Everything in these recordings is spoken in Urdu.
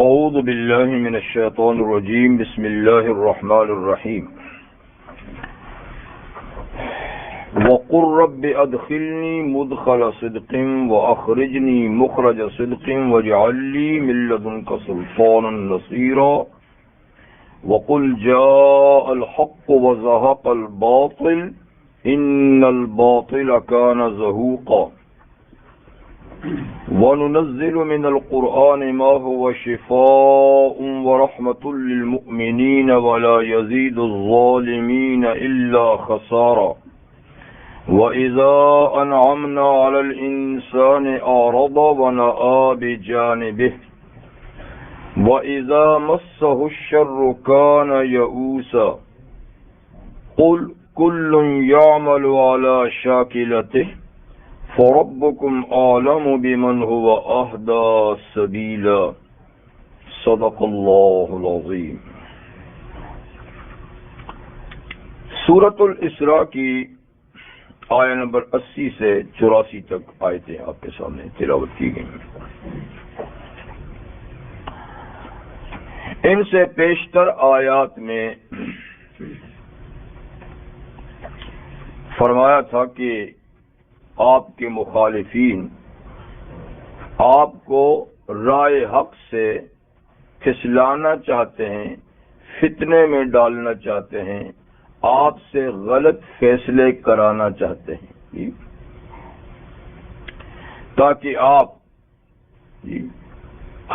اعوذ باللہ من الشیطان الرجیم بسم اللہ الرحمن الرحیم وقل رب ادخلنی مدخل صدق واخرجنی مخرج صدق واجعل لی من لدنک سلطانا نصیرا وقل جاء الحق وزهق الباطل ان الباطل كان زهوقا وَنُنَزِّلُ مِنَ الْقُرْآنِ مَا هُوَ شِفَاءٌ وَرَحْمَةٌ لِّلْمُؤْمِنِينَ وَلَا يَزِيدُ الظَّالِمِينَ إِلَّا خَسَارًا وَإِذَا أَنْعَمْنَا عَلَى الْإِنسَانِ أَعْرَضَ وَنَأَىٰ بِجَانِبِهِ وَإِذَا مَسَّهُ الشَّرُّ كَانَ يَئُوسًا قُلْ كُلٌّ يَعْمَلُ عَلَى شَاكِلَتِهِ فَرَبُّكُمْ أَعْلَمُ بِمَنْ هُوَ أَهْدَىٰ سَبِيلًا صدق اللہ العظیم۔ سورۃ الاسراء کی آیہ نمبر 80 سے 84 تک آیتیں آپ کے سامنے تلاوت کی گئی ہیں۔ ان سے پیشتر آیات میں فرمایا تھا کہ آپ کے مخالفین آپ کو رائے حق سے پھسلانا چاہتے ہیں، فتنے میں ڈالنا چاہتے ہیں، آپ سے غلط فیصلے کرانا چاہتے ہیں تاکہ آپ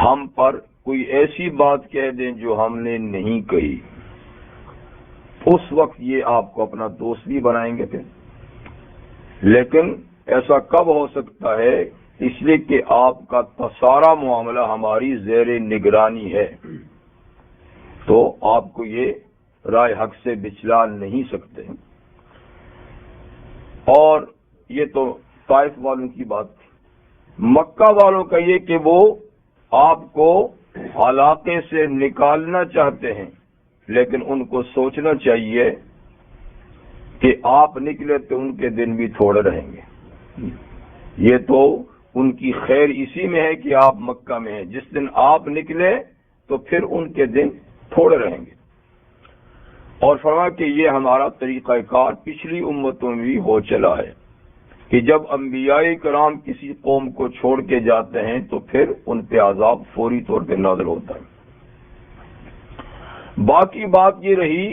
ہم پر کوئی ایسی بات کہہ دیں جو ہم نے نہیں کہی۔ اس وقت یہ آپ کو اپنا دوست بھی بنائیں گے پھر، لیکن ایسا کب ہو سکتا ہے؟ اس لیے کہ آپ کا سارا معاملہ ہماری زیر نگرانی ہے، تو آپ کو یہ رائے حق سے بچلا نہیں سکتے۔ اور یہ تو طائف والوں کی بات تھی۔ مکہ والوں کا یہ کہ وہ آپ کو علاقے سے نکالنا چاہتے ہیں، لیکن ان کو سوچنا چاہیے کہ آپ نکلے تو ان کے دن بھی تھوڑے رہیں گے۔ یہ تو ان کی خیر اسی میں ہے کہ آپ مکہ میں ہیں، جس دن آپ نکلے تو پھر ان کے دن تھوڑے رہیں گے۔ اور فرمایا کہ یہ ہمارا طریقہ کار پچھلی امتوں میں بھی ہو چلا ہے کہ جب انبیاء کرام کسی قوم کو چھوڑ کے جاتے ہیں تو پھر ان پہ عذاب فوری طور پہ نازل ہوتا ہے۔ باقی بات یہ رہی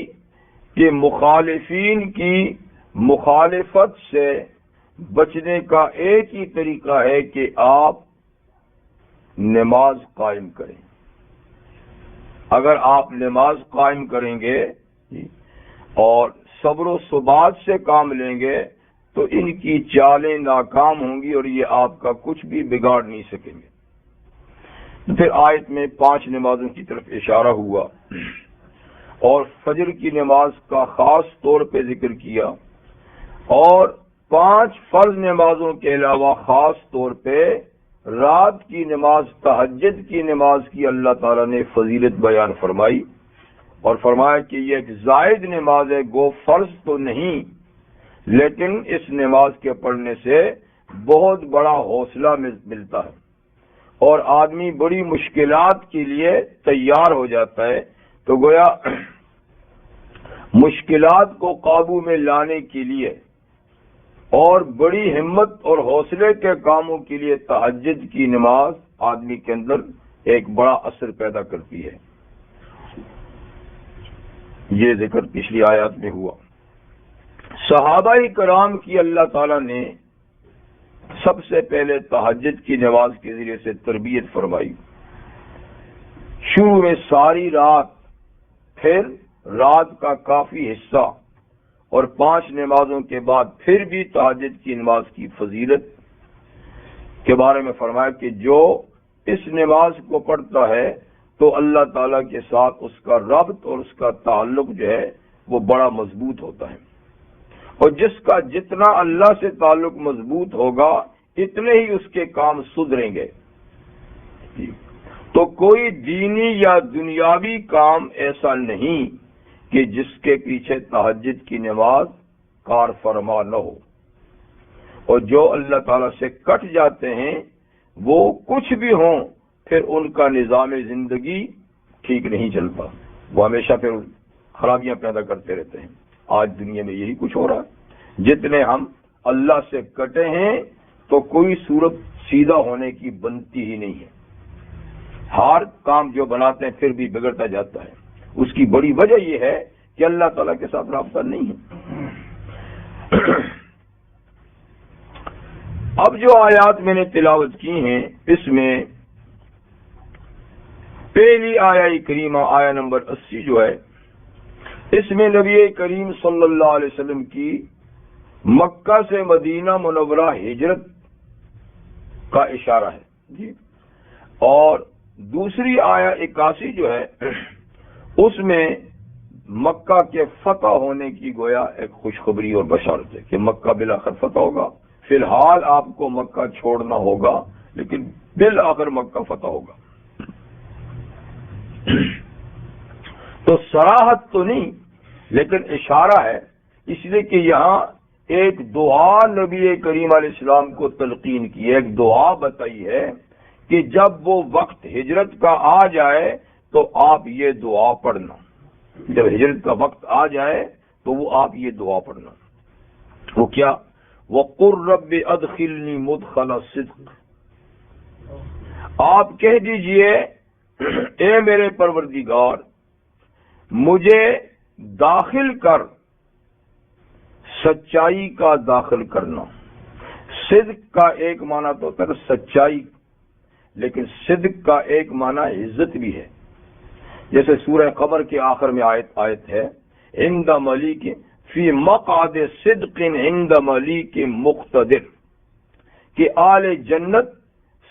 کہ مخالفین کی مخالفت سے بچنے کا ایک ہی طریقہ ہے کہ آپ نماز قائم کریں۔ اگر آپ نماز قائم کریں گے اور صبر و ثبات سے کام لیں گے تو ان کی چالیں ناکام ہوں گی اور یہ آپ کا کچھ بھی بگاڑ نہیں سکیں گے۔ تو پھر آیت میں 5 نمازوں کی طرف اشارہ ہوا اور فجر کی نماز کا خاص طور پہ ذکر کیا، اور 5 فرض نمازوں کے علاوہ خاص طور پہ رات کی نماز، تہجد کی نماز کی اللہ تعالیٰ نے فضیلت بیان فرمائی اور فرمایا کہ یہ ایک زائد نماز ہے، گو فرض تو نہیں، لیکن اس نماز کے پڑھنے سے بہت بڑا حوصلہ ملتا ہے اور آدمی بڑی مشکلات کے لیے تیار ہو جاتا ہے۔ تو گویا مشکلات کو قابو میں لانے کے لیے اور بڑی ہمت اور حوصلے کے کاموں کے لیے تہجد کی نماز آدمی کے اندر ایک بڑا اثر پیدا کرتی ہے۔ یہ ذکر پچھلی آیات میں ہوا۔ صحابہ کرام کی اللہ تعالیٰ نے سب سے پہلے تہجد کی نماز کے ذریعے سے تربیت فرمائی۔ شروع میں ساری رات، پھر رات کا کافی حصہ، اور 5 نمازوں کے بعد پھر بھی تہجد کی نماز کی فضیلت کے بارے میں فرمایا کہ جو اس نماز کو پڑھتا ہے تو اللہ تعالیٰ کے ساتھ اس کا ربط اور اس کا تعلق جو ہے وہ بڑا مضبوط ہوتا ہے، اور جس کا جتنا اللہ سے تعلق مضبوط ہوگا اتنے ہی اس کے کام سدھریں گے۔ تو کوئی دینی یا دنیاوی کام ایسا نہیں کہ جس کے پیچھے تہجد کی نماز کار فرما نہ ہو، اور جو اللہ تعالیٰ سے کٹ جاتے ہیں وہ کچھ بھی ہوں پھر ان کا نظام زندگی ٹھیک نہیں چلتا، وہ ہمیشہ پھر خرابیاں پیدا کرتے رہتے ہیں۔ آج دنیا میں یہی کچھ ہو رہا ہے، جتنے ہم اللہ سے کٹے ہیں تو کوئی صورت سیدھا ہونے کی بنتی ہی نہیں ہے، ہر کام جو بناتے ہیں پھر بھی بگڑتا جاتا ہے۔ اس کی بڑی وجہ یہ ہے کہ اللہ تعالیٰ کے ساتھ رابطہ نہیں ہے۔ اب جو آیات میں نے تلاوت کی ہیں، اس میں پہلی آیہ کریمہ آیہ نمبر 80 جو ہے، اس میں نبی کریم صلی اللہ علیہ وسلم کی مکہ سے مدینہ منورہ ہجرت کا اشارہ ہے جی، اور دوسری آیہ 81 جو ہے اس میں مکہ کے فتح ہونے کی گویا ایک خوشخبری اور بشارت ہے کہ مکہ بالآخر فتح ہوگا۔ فی الحال آپ کو مکہ چھوڑنا ہوگا، لیکن بالآخر مکہ فتح ہوگا۔ تو صراحت تو نہیں، لیکن اشارہ ہے، اس لیے کہ یہاں ایک دعا نبی کریم علیہ السلام کو تلقین کی ہے، ایک دعا بتائی ہے کہ جب وہ وقت ہجرت کا آ جائے تو آپ یہ دعا پڑھنا، جب ہجرت کا وقت آ جائے تو وہ آپ یہ دعا پڑھنا۔ وہ کیا؟ وَقُلْ رَبِّ أَدْخِلْنِي مُدْخَلَ صِدْقٍ، آپ کہہ دیجئے اے میرے پروردگار مجھے داخل کر، سچائی کا داخل کرنا۔ صدق کا ایک معنی تو ہوتا ہے سچائی، لیکن صدق کا ایک معنی عزت بھی ہے، جیسے سورہ قمر کے آخر میں آیت ہے عند ملیک فی مقعد صدق عند ملیک مقتدر، کہ آل جنت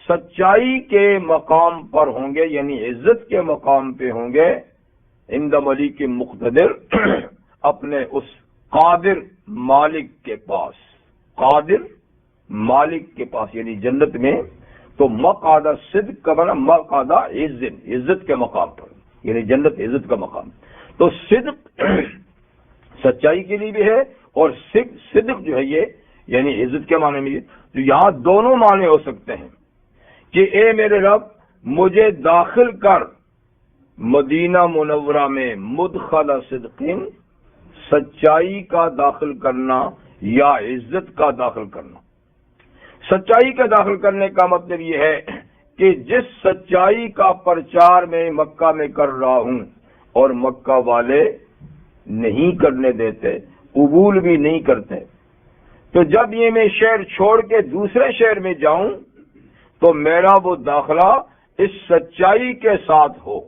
سچائی کے مقام پر ہوں گے، یعنی عزت کے مقام پہ ہوں گے، عند ملیک مقتدر، اپنے اس قادر مالک کے پاس، قادر مالک کے پاس، یعنی جنت میں۔ تو مقعد صدق کا معنی مقعد عزت کے مقام پر، یعنی جنت عزت کا مقام۔ تو صدق سچائی کے لیے بھی ہے، اور صدق جو ہے یہ یعنی عزت کے معنی میں، تو یہاں دونوں معنی ہو سکتے ہیں کہ اے میرے رب مجھے داخل کر مدینہ منورہ میں مدخل صدقین، سچائی کا داخل کرنا یا عزت کا داخل کرنا۔ سچائی کا داخل کرنے کا مطلب یہ ہے کہ جس سچائی کا پرچار میں مکہ میں کر رہا ہوں اور مکہ والے نہیں کرنے دیتے، قبول بھی نہیں کرتے، تو جب یہ میں شہر چھوڑ کے دوسرے شہر میں جاؤں تو میرا وہ داخلہ اس سچائی کے ساتھ ہو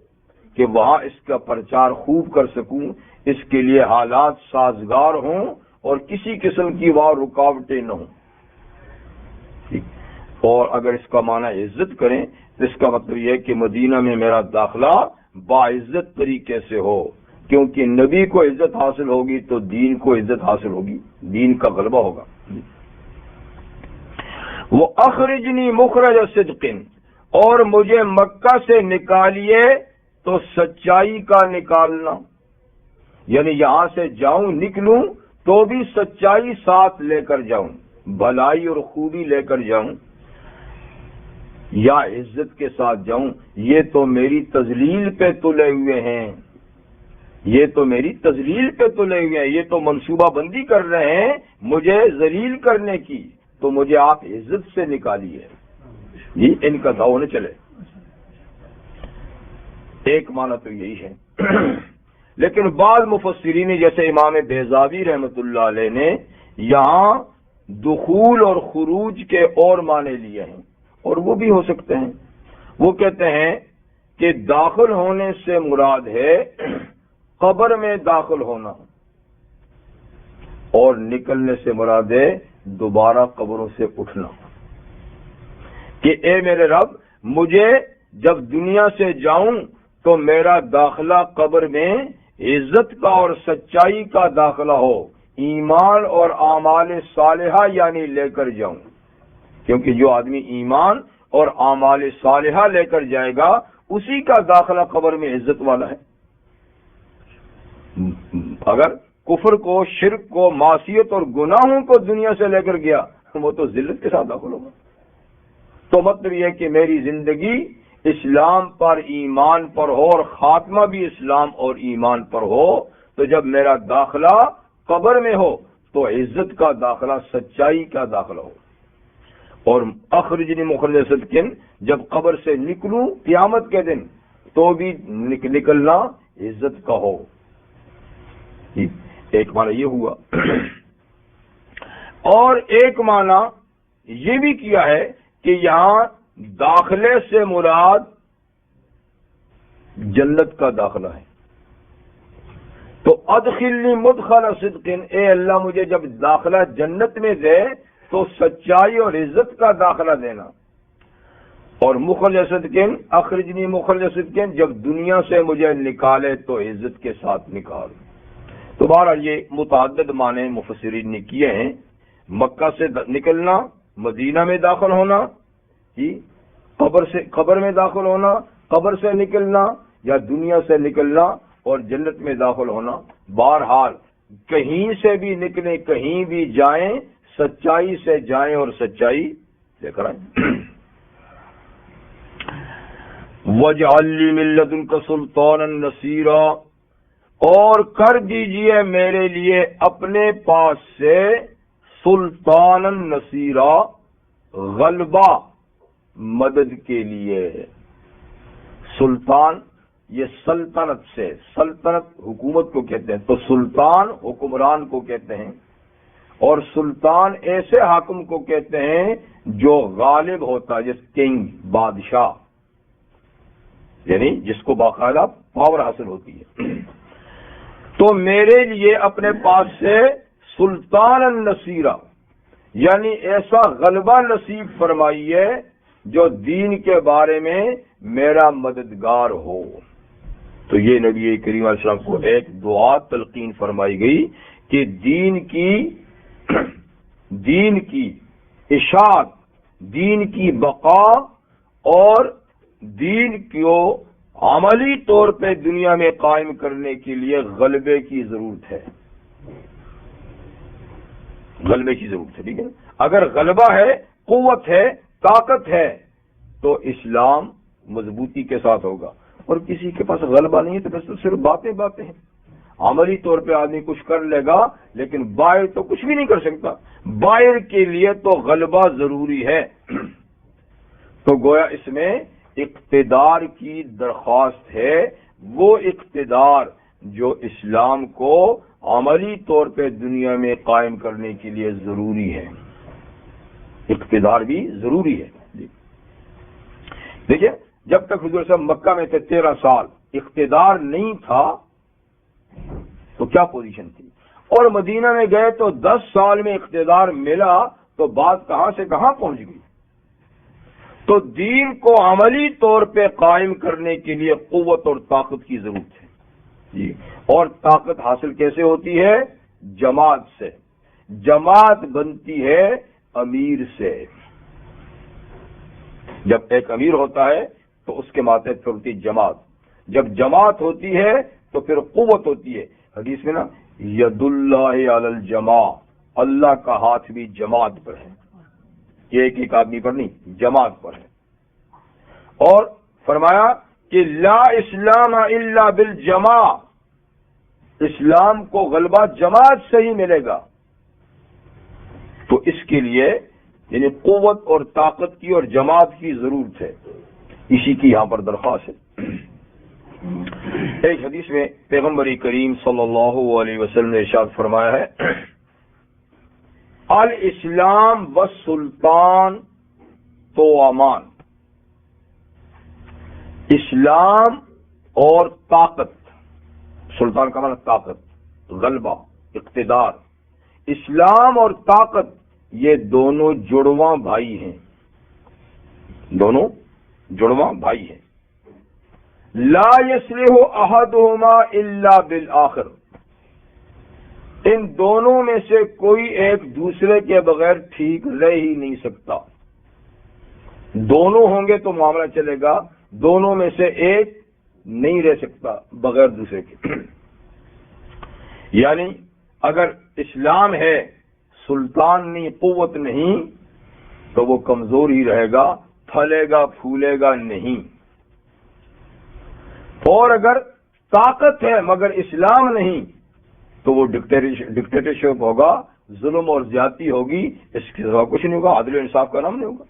کہ وہاں اس کا پرچار خوب کر سکوں، اس کے لیے حالات سازگار ہوں اور کسی قسم کی وہاں رکاوٹیں نہ ہوں۔ اور اگر اس کا معنی عزت کریں تو اس کا مطلب یہ ہے کہ مدینہ میں میرا داخلہ باعزت طریقے سے ہو، کیونکہ نبی کو عزت حاصل ہوگی تو دین کو عزت حاصل ہوگی، دین کا غلبہ ہوگا۔ وہ اخرجنی مخرج صدق، اور مجھے مکہ سے نکالیے تو سچائی کا نکالنا، یعنی یہاں سے جاؤں نکلوں تو بھی سچائی ساتھ لے کر جاؤں، بھلائی اور خوبی لے کر جاؤں یا عزت کے ساتھ جاؤں۔ یہ تو میری تذلیل پہ تلے ہوئے ہیں، یہ تو میری تذلیل پہ تلے ہوئے ہیں، یہ تو منصوبہ بندی کر رہے ہیں مجھے ذلیل کرنے کی، تو مجھے آپ عزت سے نکالیے۔ جی ان کا داؤ نہ چلے، ایک معنی تو یہی ہے۔ لیکن بعض مفسرین جیسے امام بیضاوی رحمۃ اللہ علیہ نے یہاں دخول اور خروج کے اور معنی لیے ہیں، اور وہ بھی ہو سکتے ہیں۔ وہ کہتے ہیں کہ داخل ہونے سے مراد ہے قبر میں داخل ہونا، اور نکلنے سے مراد ہے دوبارہ قبروں سے اٹھنا، کہ اے میرے رب مجھے جب دنیا سے جاؤں تو میرا داخلہ قبر میں عزت کا اور سچائی کا داخلہ ہو، ایمان اور اعمال صالحہ یعنی لے کر جاؤں، کیونکہ جو آدمی ایمان اور اعمال صالحہ لے کر جائے گا اسی کا داخلہ قبر میں عزت والا ہے۔ اگر کفر کو، شرک کو، معصیت اور گناہوں کو دنیا سے لے کر گیا وہ تو ذلت کے ساتھ داخل ہوگا۔ تو مطلب یہ کہ میری زندگی اسلام پر ایمان پر ہو اور خاتمہ بھی اسلام اور ایمان پر ہو، تو جب میرا داخلہ قبر میں ہو تو عزت کا داخلہ سچائی کا داخلہ ہو، اور اخرجنی مخرج صدقن جب قبر سے نکلوں قیامت کے دن تو بھی نکلنا عزت کا ہو۔ ایک معنی یہ ہوا، اور ایک معنی یہ بھی کیا ہے کہ یہاں داخلے سے مراد جنت کا داخلہ ہے۔ تو ادخلنی مدخل صدق، اے اللہ مجھے جب داخلہ جنت میں دے تو سچائی اور عزت کا داخلہ دینا، اور مخرج صدق اخرجنی مخرج صدق جب دنیا سے مجھے نکالے تو عزت کے ساتھ نکال۔ تو بہرحال یہ متعدد معنی مفسرین نے کیے ہیں، مکہ سے نکلنا، مدینہ میں داخل ہونا، قبر میں داخل ہونا، قبر سے نکلنا یا دنیا سے نکلنا اور جنت میں داخل ہونا۔ بہرحال کہیں سے بھی نکلیں، کہیں بھی جائیں، سچائی سے جائیں اور سچائی لے کر آئیں۔ وَاجْعَل لِّي مِن لَّدُنكَ سُلْطَانًا نَصِيرًا، اور کر دیجئے میرے لیے اپنے پاس سے سلطانا نصیرا، غلبہ مدد کے لیے۔ سلطان یہ سلطنت سے، سلطنت حکومت کو کہتے ہیں، تو سلطان حکمران کو کہتے ہیں، اور سلطان ایسے حاکم کو کہتے ہیں جو غالب ہوتا ہے، جس کنگ، بادشاہ، یعنی جس کو باقاعدہ پاور حاصل ہوتی ہے۔ تو میرے لیے اپنے پاس سے سلطان النصیرہ، یعنی ایسا غلبہ نصیب فرمائیے جو دین کے بارے میں میرا مددگار ہو۔ تو یہ نبی کریم علیہ السلام کو ایک دعا تلقین فرمائی گئی کہ دین کی اشاعت، دین کی بقا اور دین کو عملی طور پہ دنیا میں قائم کرنے کے لیے غلبے کی ضرورت ہے، غلبے کی ضرورت ہے، ٹھیک ہے۔ اگر غلبہ ہے، قوت ہے، طاقت ہے تو اسلام مضبوطی کے ساتھ ہوگا، اور کسی کے پاس غلبہ نہیں ہے تو بس صرف باتیں ہیں، عملی طور پہ آدمی کچھ کر لے گا لیکن باہر تو کچھ بھی نہیں کر سکتا۔ باہر کے لیے تو غلبہ ضروری ہے۔ تو گویا اس میں اقتدار کی درخواست ہے، وہ اقتدار جو اسلام کو عملی طور پہ دنیا میں قائم کرنے کے لیے ضروری ہے، اقتدار بھی ضروری ہے۔ دیکھیں، جب تک حضور صاحب مکہ میں تھے 13 سال، اقتدار نہیں تھا تو کیا پوزیشن تھی، اور مدینہ میں گئے تو 10 سال میں اقتدار ملا تو بات کہاں سے کہاں پہنچ گئی۔ تو دین کو عملی طور پہ قائم کرنے کے لیے قوت اور طاقت کی ضرورت ہے جی، اور طاقت حاصل کیسے ہوتی ہے؟ جماعت سے۔ جماعت بنتی ہے امیر سے۔ جب ایک امیر ہوتا ہے تو اس کے ماتحت پھر ہوتی جماعت، جب جماعت ہوتی ہے تو پھر قوت ہوتی ہے۔ حدیث میں نا ید اللہ علی الجماع، اللہ کا ہاتھ بھی جماعت پر ہے، ایک ایک آدمی پر نہیں، جماعت پر ہے۔ اور فرمایا کہ لا اسلام الا بالجماع، اسلام کو غلبہ جماعت سے ہی ملے گا۔ تو اس کے لیے یعنی قوت اور طاقت کی اور جماعت کی ضرورت ہے، اسی کی یہاں پر درخواست ہے۔ ایک حدیث میں پیغمبر کریم صلی اللہ علیہ وسلم نے ارشاد فرمایا ہے، الاسلام والسلطان تو امان، اسلام اور طاقت، سلطان کا مطلب طاقت، غلبہ، اقتدار، اسلام اور طاقت یہ دونوں جڑواں بھائی ہیں، دونوں جڑواں بھائی ہیں۔ لا یصلح احدہما الا بالآخر، ان دونوں میں سے کوئی ایک دوسرے کے بغیر ٹھیک رہ ہی نہیں سکتا۔ دونوں ہوں گے تو معاملہ چلے گا، دونوں میں سے ایک نہیں رہ سکتا بغیر دوسرے کے۔ یعنی اگر اسلام ہے، سلطان نہیں، قوت نہیں، تو وہ کمزور ہی رہے گا، پھلے گا پھولے گا نہیں۔ اور اگر طاقت ہے مگر اسلام نہیں تو وہ ڈکٹیٹرشپ ہوگا، ظلم اور زیادتی ہوگی، اس کے سوا کچھ نہیں ہوگا، عدل و انصاف کا نام نہیں ہوگا۔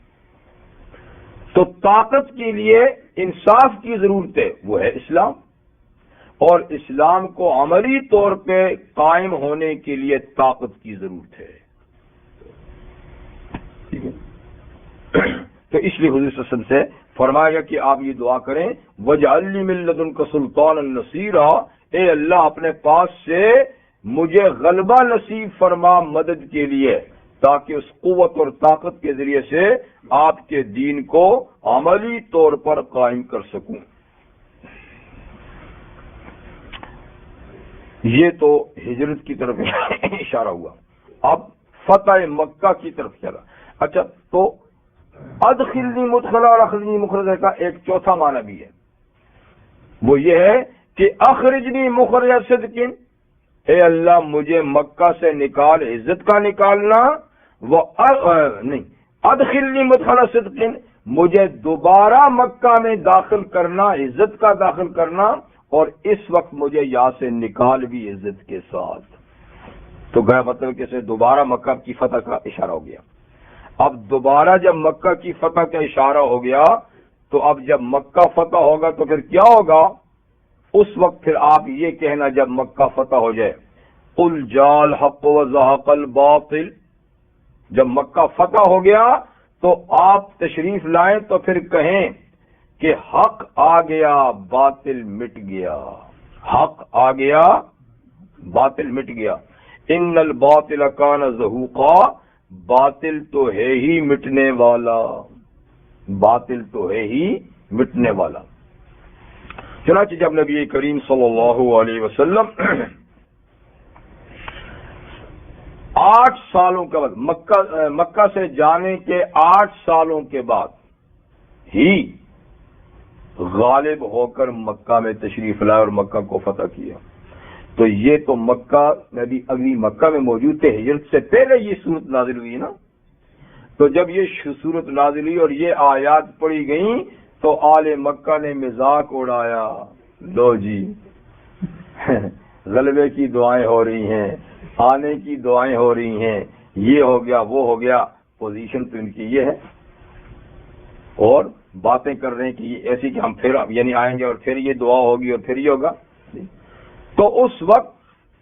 تو طاقت کے لیے انصاف کی ضرورت ہے، وہ ہے اسلام، اور اسلام کو عملی طور پہ قائم ہونے کے لیے طاقت کی ضرورت ہے۔ ٹھیک ہے، تو اس لیے حضور صلی اللہ علیہ وسلم سے فرمایا گیا کہ آپ یہ دعا کریں، وَاجْعَلْ لِي مِن لَّدُنْكَ سُلْطَانًا نَصِيرًا، اے اللہ اپنے پاس سے مجھے غلبہ نصیب فرما مدد کے لیے، تاکہ اس قوت اور طاقت کے ذریعے سے آپ کے دین کو عملی طور پر قائم کر سکوں۔ یہ تو ہجرت کی طرف اشارہ ہوا۔ اب فتح مکہ کی طرف چلا۔ اچھا، تو ادخلنی مدخلا اور اخرجنی مخرجا کا ایک چوتھا معنی بھی ہے، وہ یہ ہے کہ اخرجنی مخرج صدق، اے اللہ مجھے مکہ سے نکال، عزت کا نکالنا، وہ نہیں، ادخلنی مدخلا صدق، مجھے دوبارہ مکہ میں داخل کرنا، عزت کا داخل کرنا، اور اس وقت مجھے یہاں سے نکال بھی عزت کے ساتھ۔ تو گیا مطلب کہ دوبارہ مکہ کی فتح کا اشارہ ہو گیا۔ اب دوبارہ جب مکہ کی فتح کا اشارہ ہو گیا تو اب جب مکہ فتح ہوگا تو پھر کیا ہوگا؟ اس وقت پھر آپ یہ کہنا جب مکہ فتح ہو جائے، قل جاء الحق وزهق الباطل، جب مکہ فتح ہو گیا تو آپ تشریف لائیں تو پھر کہیں کہ حق آ گیا باطل مٹ گیا، حق آ گیا باطل مٹ گیا، ان الباطل کان زہوقا، باطل تو ہے ہی مٹنے والا، باطل تو ہے ہی مٹنے والا۔ چنانچہ جب نبی کریم صلی اللہ علیہ وسلم 8 سالوں کے بعد مکہ سے جانے کے 8 سالوں کے بعد ہی غالب ہو کر مکہ میں تشریف لائے اور مکہ کو فتح کیا، تو یہ تو مکہ نبی اگلی مکہ میں موجود تھے، ہجرت سے پہلے یہ صورت نازل ہوئی نا۔ تو جب یہ صورت نازل ہوئی اور یہ آیات پڑھی گئیں تو آل مکہ نے مذاق اڑایا، لو جی غلبے کی دعائیں ہو رہی ہیں، آنے کی دعائیں ہو رہی ہیں، یہ ہو گیا وہ ہو گیا، پوزیشن تو ان کی یہ ہے، اور باتیں کر رہے ہیں کہ یہ ایسی کہ ہم پھر یعنی آئیں گے اور پھر یہ دعا ہوگی اور پھر یہ ہوگا۔ تو اس وقت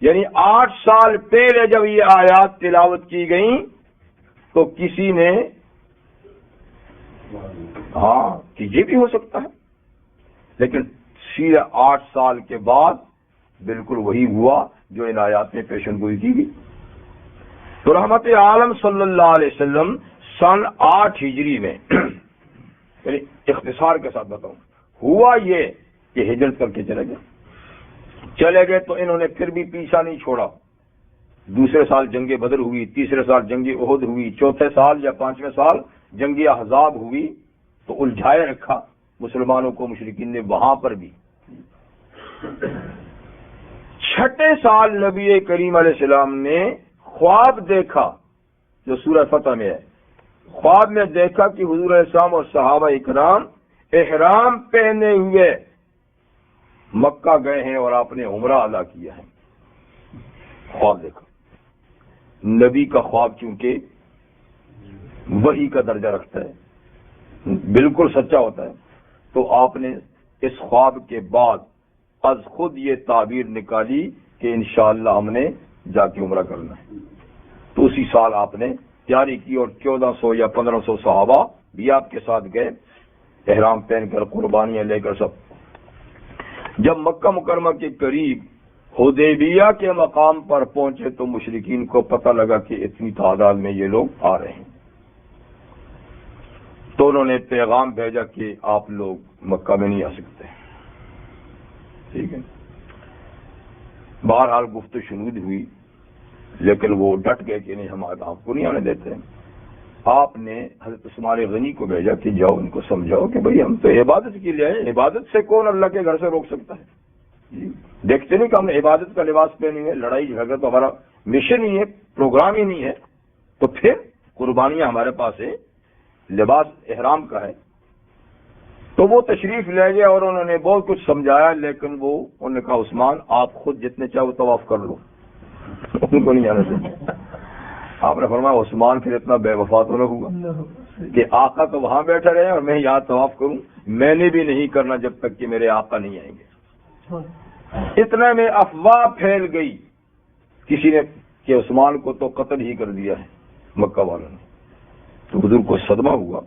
یعنی 8 سال پہلے جب یہ آیات تلاوت کی گئیں تو کسی نے ہاں کہ یہ بھی ہو سکتا ہے، لیکن سیدھے 8 سال کے بعد بالکل وہی ہوا جو ان آیات میں پیشن گوئی کی گئی۔ تو رحمت عالم صلی اللہ علیہ وسلم سن 8 ہجری میں یعنی اختصار کے ساتھ بتاؤں، ہوا یہ کہ ہجرت کر کے چلے گئے تو انہوں نے پھر بھی پیچھا نہیں چھوڑا۔ دوسرے سال جنگ بدر ہوئی، تیسرے سال جنگ احد ہوئی، چوتھے سال یا 5ویں سال جنگ احزاب ہوئی، تو الجھائے رکھا مسلمانوں کو مشرکین نے وہاں پر بھی۔ 6 سال نبی کریم علیہ السلام نے خواب دیکھا، جو سورہ فتح میں ہے، خواب میں دیکھا کہ حضور علیہ السلام اور صحابہ اکرام احرام پہنے ہوئے مکہ گئے ہیں اور آپ نے عمرہ ادا کیا ہے۔ خواب دیکھا، نبی کا خواب چونکہ وحی کا درجہ رکھتا ہے، بالکل سچا ہوتا ہے، تو آپ نے اس خواب کے بعد از خود یہ تعبیر نکالی کہ انشاءاللہ ہم نے جا کے عمرہ کرنا ہے۔ تو اسی سال آپ نے تیاری کی اور 1400 یا 1500 صحابہ بھی آپ کے ساتھ گئے، احرام پہن کر، قربانیاں لے کر سب۔ جب مکہ مکرمہ کے قریب حدیبیہ کے مقام پر پہنچے تو مشرکین کو پتہ لگا کہ اتنی تعداد میں یہ لوگ آ رہے ہیں، تو انہوں نے پیغام بھیجا کہ آپ لوگ مکہ میں نہیں آ سکتے۔ ٹھیک ہے، بہرحال گفت و شنود ہوئی، لیکن وہ ڈٹ گئے کہ نہیں، ہم آپ کو نہیں آنے دیتے۔ آپ نے حضرت عثمان غنی کو بھیجا کہ جاؤ ان کو سمجھاؤ کہ بھئی ہم تو عبادت کے لیے آئے، عبادت سے کون اللہ کے گھر سے روک سکتا ہے؟ دیکھتے نہیں کہ ہم نے عبادت کا لباس پہنے ہے، لڑائی جھگڑا تو ہمارا مشن ہی ہے، پروگرام ہی نہیں ہے، تو پھر قربانیاں ہمارے پاس ہے، لباس احرام کا ہے۔ تو وہ تشریف لے گئے اور انہوں نے بہت کچھ سمجھایا، لیکن انہوں نے کہا عثمان آپ خود جتنے چاہو طواف کر لو، ان کو نہیں جانا چاہیے۔ آپ نے فرمایا عثمان پھر اتنا بے وفا تو نہ ہوا کہ آقا تو وہاں بیٹھے رہے اور میں یہاں طواف کروں، میں نے بھی نہیں کرنا جب تک کہ میرے آقا نہیں آئیں گے۔ اتنے میں افواہ پھیل گئی، کسی نے کہ عثمان کو تو قتل ہی کر دیا ہے مکہ والوں نے۔ تو حضور کو صدمہ ہوا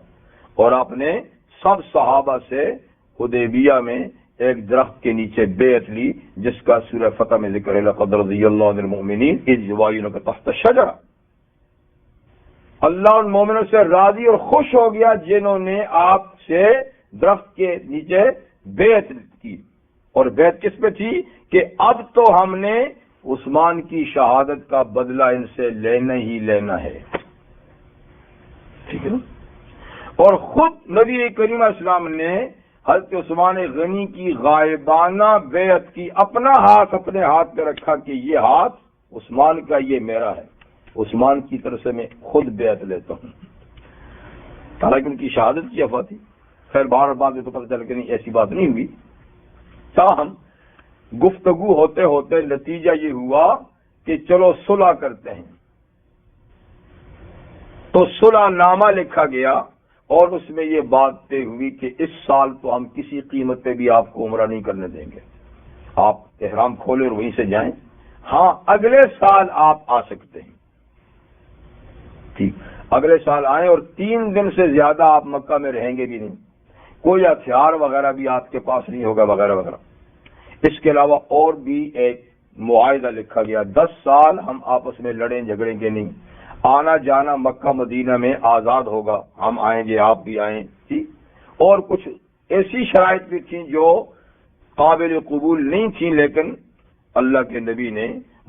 اور آپ نے سب صحابہ سے حدیبیہ میں ایک درخت کے نیچے بیعت لی، جس کا سورہ فتح میں ذکر ہے، لقد رضی اللہ عن المؤمنین اذ یبایعونک تحت الشجرہ۔ اللہ ان مومنوں سے راضی اور خوش ہو گیا جنہوں نے آپ سے درخت کے نیچے بیعت کی۔ اور بیعت کس پہ تھی کہ اب تو ہم نے عثمان کی شہادت کا بدلہ ان سے لینا ہی لینا ہے، ٹھیک ہے نا۔ اور خود نبی کریم علیہ السلام نے حضرت عثمان غنی کی غائبانہ بیعت کی، اپنا ہاتھ اپنے ہاتھ پہ رکھا کہ یہ ہاتھ عثمان کا، یہ میرا ہے، عثمان کی طرف سے میں خود بیعت لیتا ہوں، حالانکہ ان کی شہادت کی افواہ تھی۔ خیر بار بار تو پتہ چل کے نہیں، ایسی بات نہیں ہوئی۔ تاہم گفتگو ہوتے ہوتے نتیجہ یہ ہوا کہ چلو صلح کرتے ہیں، تو صلح نامہ لکھا گیا اور اس میں یہ بات طے ہوئی کہ اس سال تو ہم کسی قیمت پہ بھی آپ کو عمرہ نہیں کرنے دیں گے، آپ احرام کھولیں اور وہیں سے جائیں، ہاں اگلے سال آپ آ سکتے ہیں، ٹھیک، اگلے سال آئیں اور 3 دن سے زیادہ آپ مکہ میں رہیں گے بھی نہیں، کوئی ہتھیار وغیرہ بھی آپ کے پاس نہیں ہوگا وغیرہ وغیرہ۔ اس کے علاوہ اور بھی ایک معاہدہ لکھا گیا، 10 سال ہم آپس میں لڑیں جھگڑیں گے نہیں، آنا جانا مکہ مدینہ میں آزاد ہوگا، ہم آئیں گے آپ بھی آئیں، ٹھیک۔ اور کچھ ایسی شرائط بھی تھیں جو قابل قبول نہیں تھیں، لیکن اللہ کے نبی نے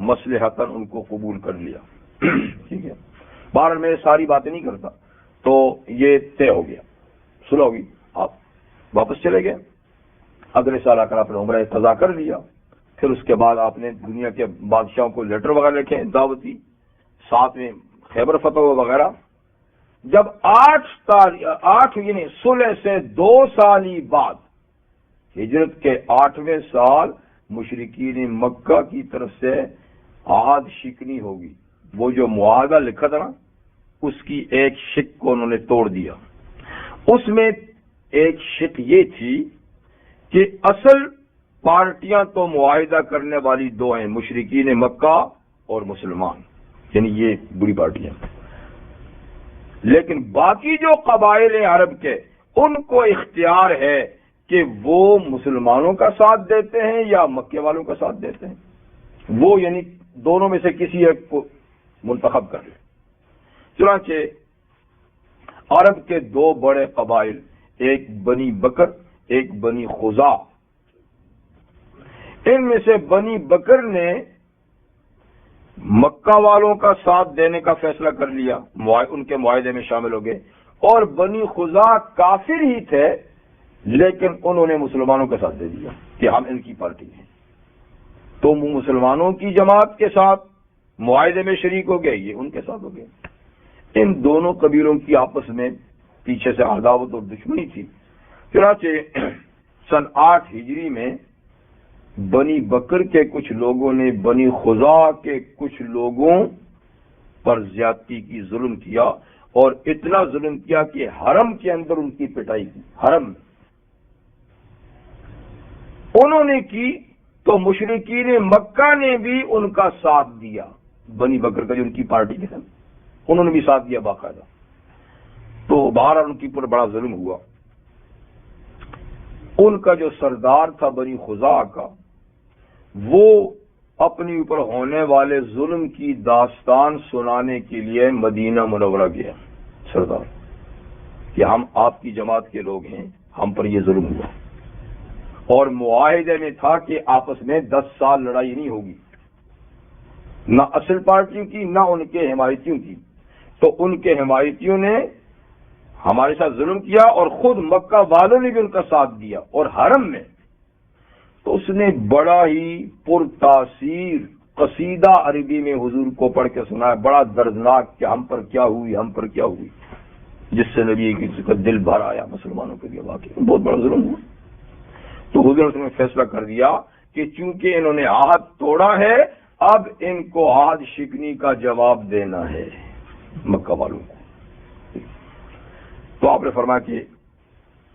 مصلحتاً ان کو قبول کر لیا، ٹھیک ہے۔ بہرحال میں ساری باتیں نہیں کرتا، تو یہ طے ہو گیا، صلح ہوگی، آپ واپس چلے گئے، اگلے سال آ کر آپ نے عمرہ قضا کر لیا۔ پھر اس کے بعد آپ نے دنیا کے بادشاہوں کو لیٹر وغیرہ لکھے دعوتی، ساتھ میں خیبر فتح وغیرہ۔ جب 8 یعنی صلح سے 2 سال ہی بعد، ہجرت کے 8ویں سال، مشرکین مکہ کی طرف سے عہد شکنی ہوگی، وہ جو معاہدہ لکھا تھا نا، اس کی ایک شق کو انہوں نے توڑ دیا۔ اس میں ایک شق یہ تھی کہ اصل پارٹیاں تو معاہدہ کرنے والی 2 ہیں، مشرکین مکہ اور مسلمان، یعنی یہ بڑی پارٹیاں، لیکن باقی جو قبائل ہیں عرب کے، ان کو اختیار ہے کہ وہ مسلمانوں کا ساتھ دیتے ہیں یا مکے والوں کا ساتھ دیتے ہیں، وہ یعنی دونوں میں سے کسی ایک کو منتخب کر لیں۔ چنانچہ عرب کے 2 بڑے قبائل، ایک بنی بکر ایک بنی خزاع، ان میں سے بنی بکر نے مکہ والوں کا ساتھ دینے کا فیصلہ کر لیا، ان کے معاہدے میں شامل ہو گئے، اور بنی خزاع کافر ہی تھے لیکن انہوں نے مسلمانوں کا ساتھ دے دیا کہ ہم ان کی پارٹی ہیں، تو مسلمانوں کی جماعت کے ساتھ معاہدے میں شریک ہو گئے، یہ ان کے ساتھ ہو گئے۔ ان دونوں قبیلوں کی آپس میں پیچھے سے عداوت اور دشمنی تھی۔ چنانچہ سن 8 ہجری میں بنی بکر کے کچھ لوگوں نے بنی خزاع کے کچھ لوگوں پر زیادتی کی، ظلم کیا، اور اتنا ظلم کیا کہ حرم کے اندر ان کی پٹائی کی، حرم میں انہوں نے کی، تو مشرکین مکہ نے بھی ان کا ساتھ دیا، بنی بکر کا جو ان کی پارٹی کے ساتھ، انہوں نے بھی ساتھ دیا باقاعدہ، تو بہرحال ان کی پر بڑا ظلم ہوا۔ ان کا جو سردار تھا بنی خزاع کا، وہ اپنے اوپر ہونے والے ظلم کی داستان سنانے کے لیے مدینہ منورہ گیا، سردار، کہ ہم آپ کی جماعت کے لوگ ہیں، ہم پر یہ ظلم ہوا، اور معاہدے میں تھا کہ آپس میں 10 سال لڑائی نہیں ہوگی، نہ اصل پارٹیوں کی نہ ان کے حمایتیوں کی، تو ان کے حمایتیوں نے ہمارے ساتھ ظلم کیا اور خود مکہ والوں نے بھی ان کا ساتھ دیا، اور حرم میں تو اس نے بڑا ہی پرتاثیر قصیدہ عربی میں حضور کو پڑھ کے سنایا، بڑا دردناک کہ ہم پر کیا ہوئی، ہم پر کیا ہوئی، جس سے نبی کسی کا دل بھر آیا مسلمانوں کے لیے، واقعی بہت بڑا ظلم ہوا۔ تو حضور نے فیصلہ کر دیا کہ چونکہ انہوں نے عہد توڑا ہے، اب ان کو عہد شکنی کا جواب دینا ہے مکہ والوں کو۔ تو آپ نے فرمایا کہ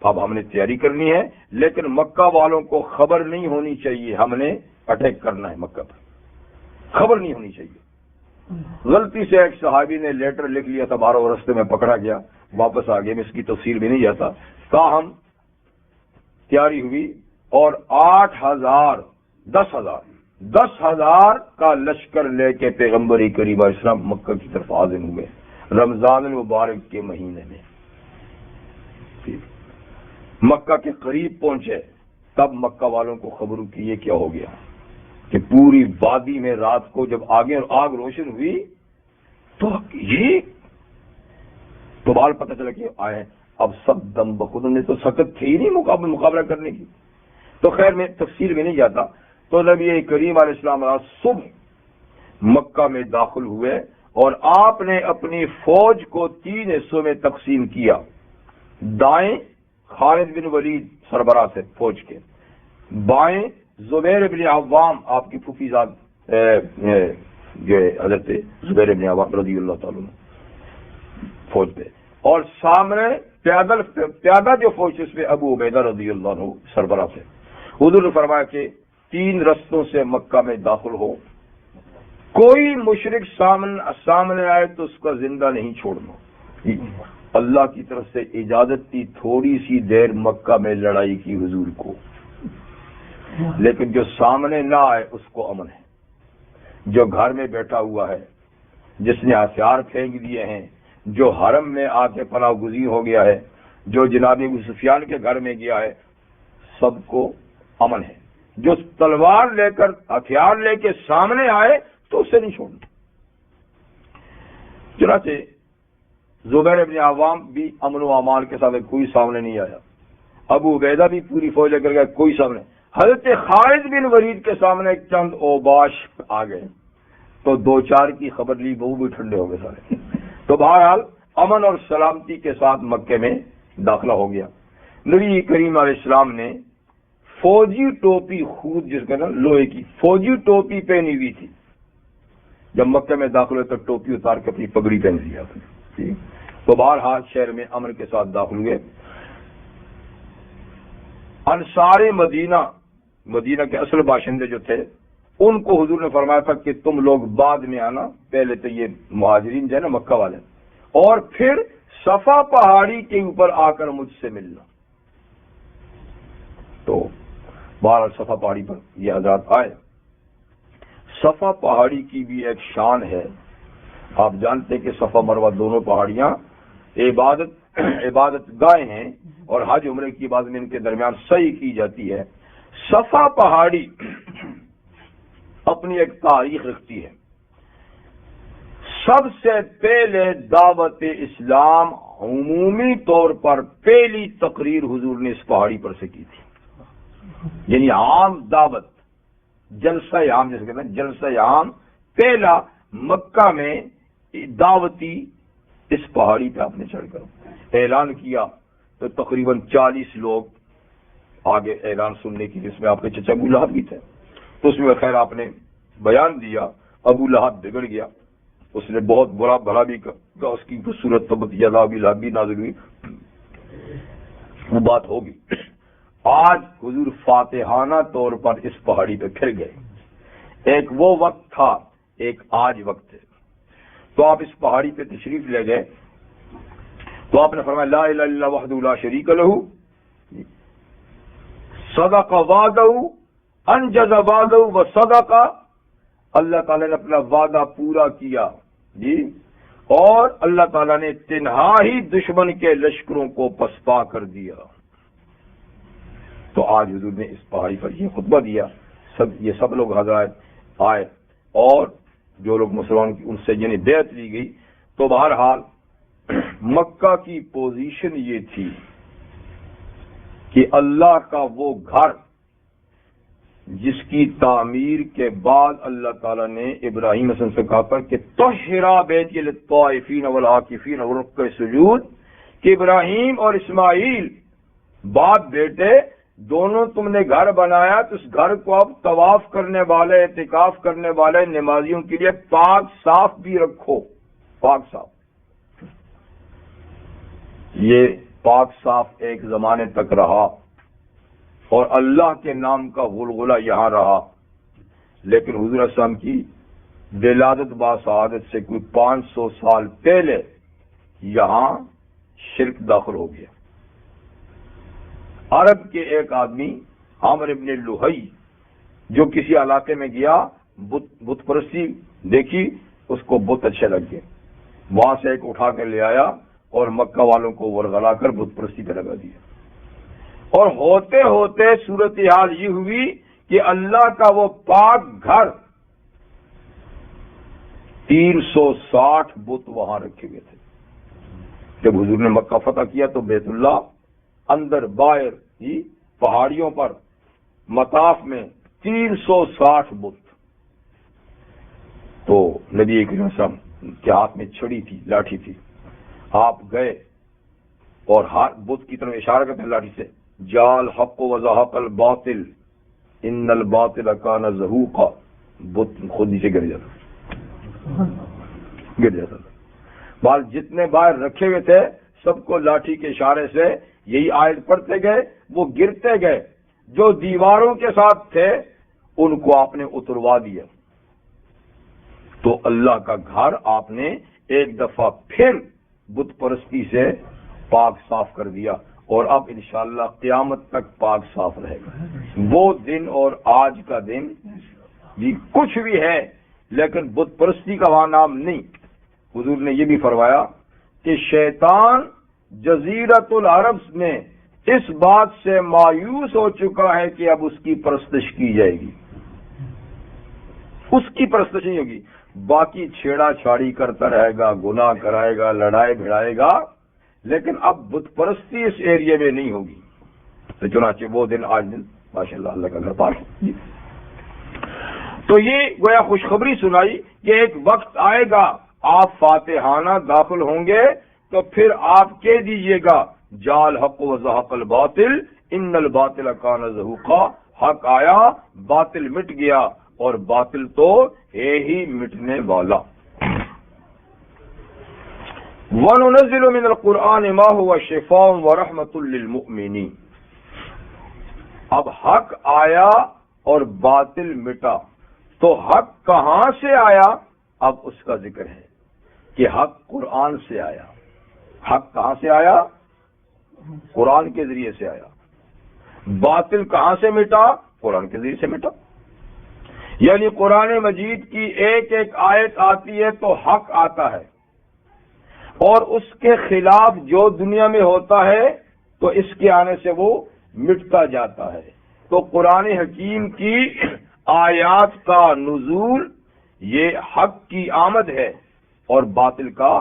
اب ہم نے تیاری کرنی ہے، لیکن مکہ والوں کو خبر نہیں ہونی چاہیے ہم نے اٹیک کرنا ہے مکہ پر، خبر نہیں ہونی چاہیے۔ غلطی سے ایک صحابی نے لیٹر لکھ لیا تھا، 12 رستے میں پکڑا گیا، واپس آ گیا، میں اس کی تفصیل بھی نہیں جاتا۔ تاہم تیاری ہوئی اور 10,000 کا لشکر لے کے پیغمبر کریم علیہ السلام مکہ کی طرف حاضر ہوئے رمضان المبارک کے مہینے میں۔ مکہ کے قریب پہنچے تب مکہ والوں کو خبر کی یہ کیا ہو گیا کہ پوری وادی میں رات کو جب آگ روشن ہوئی تو یہ تو بال پتہ چلا کہ آئے، اب سب دم بخود نے تو سخت تھے ہی نہیں مقابلہ کرنے کی۔ تو خیر میں تفصیل میں نہیں جاتا۔ تو نبی کریم علیہ السلام صبح مکہ میں داخل ہوئے اور آپ نے اپنی فوج کو 3 حصوں میں تقسیم کیا۔ دائیں خالد بن ولید سربراہ سے فوج کے، بائیں زبیر بن عوام آپ کی پھوپھیزاد جو حضرت زبیر بن عوام رضی اللہ تعالیٰ فوج پہ، اور سامنے پیادہ جو فوج اس پہ ابو عبیدہ رضی اللہ عنہ سربراہ سے۔ حضور نے فرمایا کہ 3 رستوں سے مکہ میں داخل ہو، کوئی مشرک سامنے آئے تو اس کا زندہ نہیں چھوڑنا۔ اللہ کی طرف سے اجازت تھی تھوڑی سی دیر مکہ میں لڑائی کی حضور کو، لیکن جو سامنے نہ آئے اس کو امن ہے۔ جو گھر میں بیٹھا ہوا ہے، جس نے ہتھیار پھینک دیے ہیں، جو حرم میں آ کے پناہ گزین ہو گیا ہے، جو جناب ابو سفیان کے گھر میں گیا ہے، سب کو امن ہے۔ جو تلوار لے کر ہتھیار لے کے سامنے آئے تو اسے نہیں چھوڑنا۔ چنانچہ زبیر بن عوام بھی امن و امان کے ساتھ، کوئی سامنے نہیں آیا۔ ابو عبیدہ بھی پوری فوج لے کر گیا، کوئی سامنے۔ حضرت خالد بن ولید کے سامنے چند اوباش آ گئے تو 2-4 کی خبر لی، وہ بھی ٹھنڈے ہو گئے سارے۔ تو بہرحال امن اور سلامتی کے ساتھ مکے میں داخلہ ہو گیا۔ نبی کریم علیہ السلام نے فوجی ٹوپی، خود جس کا نا لوہے کی فوجی ٹوپی پہنی ہوئی تھی۔ جب مکہ میں داخل ہوئے تو ٹوپی اتار کے اپنی پگڑی پہن لیا آپ نے۔ تو بہرحال شہر میں امن کے ساتھ داخل ہوئے۔ انصار مدینہ کے اصل باشندے جو تھے، ان کو حضور نے فرمایا تھا کہ تم لوگ بعد میں آنا، پہلے تو یہ مہاجرین جو ہے نا مکہ والے، اور پھر صفا پہاڑی کے اوپر آ کر مجھ سے ملنا۔ تو بہرحال صفا پہاڑی پر یہ حضرات آئے۔ صفا پہاڑی کی بھی ایک شان ہے۔ آپ جانتے کہ صفا مروہ دونوں پہاڑیاں عبادت گاہیں ہیں، اور حج عمرے کی عبادت میں ان کے درمیان سعی کی جاتی ہے۔ صفا پہاڑی اپنی ایک تاریخ رکھتی ہے۔ سب سے پہلے دعوت اسلام عمومی طور پر پہلی تقریر حضور نے اس پہاڑی پر سے کی تھی، یعنی عام دعوت، جلسہ عام جیسے کہتے ہیں، جلسہ عام پہلا مکہ میں دعوتی اس پہاڑی پہ آپ نے چڑھ کر اعلان کیا تو تقریباً 40 لوگ آگے اعلان سننے کی، جس میں آپ کے چچا ابو لہب بھی تھے۔ تو اس میں خیر آپ نے بیان دیا، ابو لہب بگڑ گیا، اس نے بہت برا بھلا بھی کہا، اس کی صورت تبت یدا ابی لہب بھی نازل ہوئی، وہ بات ہوگی۔ آج حضور فاتحانہ طور پر اس پہاڑی پہ پھر گئے۔ ایک وہ وقت تھا، ایک آج وقت ہے۔ تو آپ اس پہاڑی پہ تشریف لے گئے تو آپ نے فرمایا لا الہ الا اللہ وحدہ لا شریک لہ صدق وعدہ انجز وعدہ وصدق، اللہ تعالیٰ نے اپنا وعدہ پورا کیا جی، اور اللہ تعالیٰ نے تنہا ہی دشمن کے لشکروں کو پسپا کر دیا۔ تو آج حضور نے اس پہاڑی پر یہ خطبہ دیا، یہ سب لوگ حضرات آئے، اور جو لوگ مسلمان کی ان سے جنہیں بیعت لی گئی۔ تو بہرحال مکہ کی پوزیشن یہ تھی کہ اللہ کا وہ گھر جس کی تعمیر کے بعد اللہ تعالیٰ نے ابراہیم علیہ السلام سے کہا پر کہ طہرا بیتی للطائفین والعاکفین والرکع السجود، کہ ابراہیم اور اسماعیل باپ بیٹے دونوں تم نے گھر بنایا تو اس گھر کو اب طواف کرنے والے، اعتکاف کرنے والے نمازیوں کے لیے پاک صاف بھی رکھو. پاک صاف، یہ پاک صاف ایک زمانے تک رہا اور اللہ کے نام کا غلغلہ یہاں رہا، لیکن حضور صلی اللہ علیہ وسلم کی ولادت باسعادت سے کوئی 500 سال پہلے یہاں شرک داخل ہو گیا. عرب کے ایک آدمی عامر ابن لوہی جو کسی علاقے میں گیا، بت پرستی دیکھی، اس کو بت اچھے لگ گئے، وہاں سے ایک اٹھا کے لے آیا اور مکہ والوں کو ورغلا کر بت پرستی پہ لگا دیا. اور ہوتے ہوتے صورتحال یہ ہوئی کہ اللہ کا وہ پاک گھر 360 بت وہاں رکھے ہوئے تھے. جب حضور نے مکہ فتح کیا تو بیت اللہ اندر باہر ہی پہاڑیوں پر مطاف میں 360 بت. تو نبی کریم صلی اللہ علیہ وسلم کے ہاتھ میں چھڑی تھی، لاٹھی تھی. آپ گئے اور ہاتھ بت کی طرف اشارہ کرتے ہیں لاٹھی سے، جال حق و زحق الباطل ان الباطل کان زہوقا. بت خود نیچے گر جاتا تھا. بال جتنے باہر رکھے ہوئے تھے سب کو لاٹھی کے اشارے سے یہی آیت پڑھتے گئے، وہ گرتے گئے. جو دیواروں کے ساتھ تھے ان کو آپ نے اتروا دیا. تو اللہ کا گھر آپ نے ایک دفعہ پھر بت پرستی سے پاک صاف کر دیا، اور اب انشاءاللہ قیامت تک پاک صاف رہے گا. وہ دن اور آج کا دن بھی کچھ بھی ہے، لیکن بت پرستی کا وہاں نام نہیں. حضور نے یہ بھی فرمایا کہ شیطان جزیرت العرب میں اس بات سے مایوس ہو چکا ہے کہ اب اس کی پرستش کی جائے گی. اس کی پرستش نہیں ہوگی، باقی چھیڑا چھاڑی کرتا رہے گا، گناہ کرائے گا، لڑائے بھڑائے گا، لیکن اب بت پرستی اس ایریے میں نہیں ہوگی. تو چنانچہ وہ دن آج دن ماشاءاللہ اللہ کا گھر پار. تو یہ گویا خوشخبری سنائی کہ ایک وقت آئے گا آپ فاتحانہ داخل ہوں گے تو پھر آپ کہہ دیجئے گا جال حق و زحق الباطل ان الباطل کان زہوقا. حق آیا، باطل مٹ گیا، اور باطل تو ہے ہی مٹنے والا. وَنُنَزِّلُ مِنَ الْقُرْآنِ مَا هُوَ شِفَاءٌ وَرَحْمَةٌ لِّلْمُؤْمِنِينَ. اب حق آیا اور باطل مٹا، تو حق کہاں سے آیا؟ اب اس کا ذکر ہے کہ حق قرآن سے آیا. حق کہاں سے آیا؟ قرآن کے ذریعے سے آیا. باطل کہاں سے مٹا؟ قرآن کے ذریعے سے مٹا. یعنی قرآن مجید کی ایک ایک آیت آتی ہے تو حق آتا ہے، اور اس کے خلاف جو دنیا میں ہوتا ہے تو اس کے آنے سے وہ مٹتا جاتا ہے. تو قرآن حکیم کی آیات کا نزول یہ حق کی آمد ہے اور باطل کا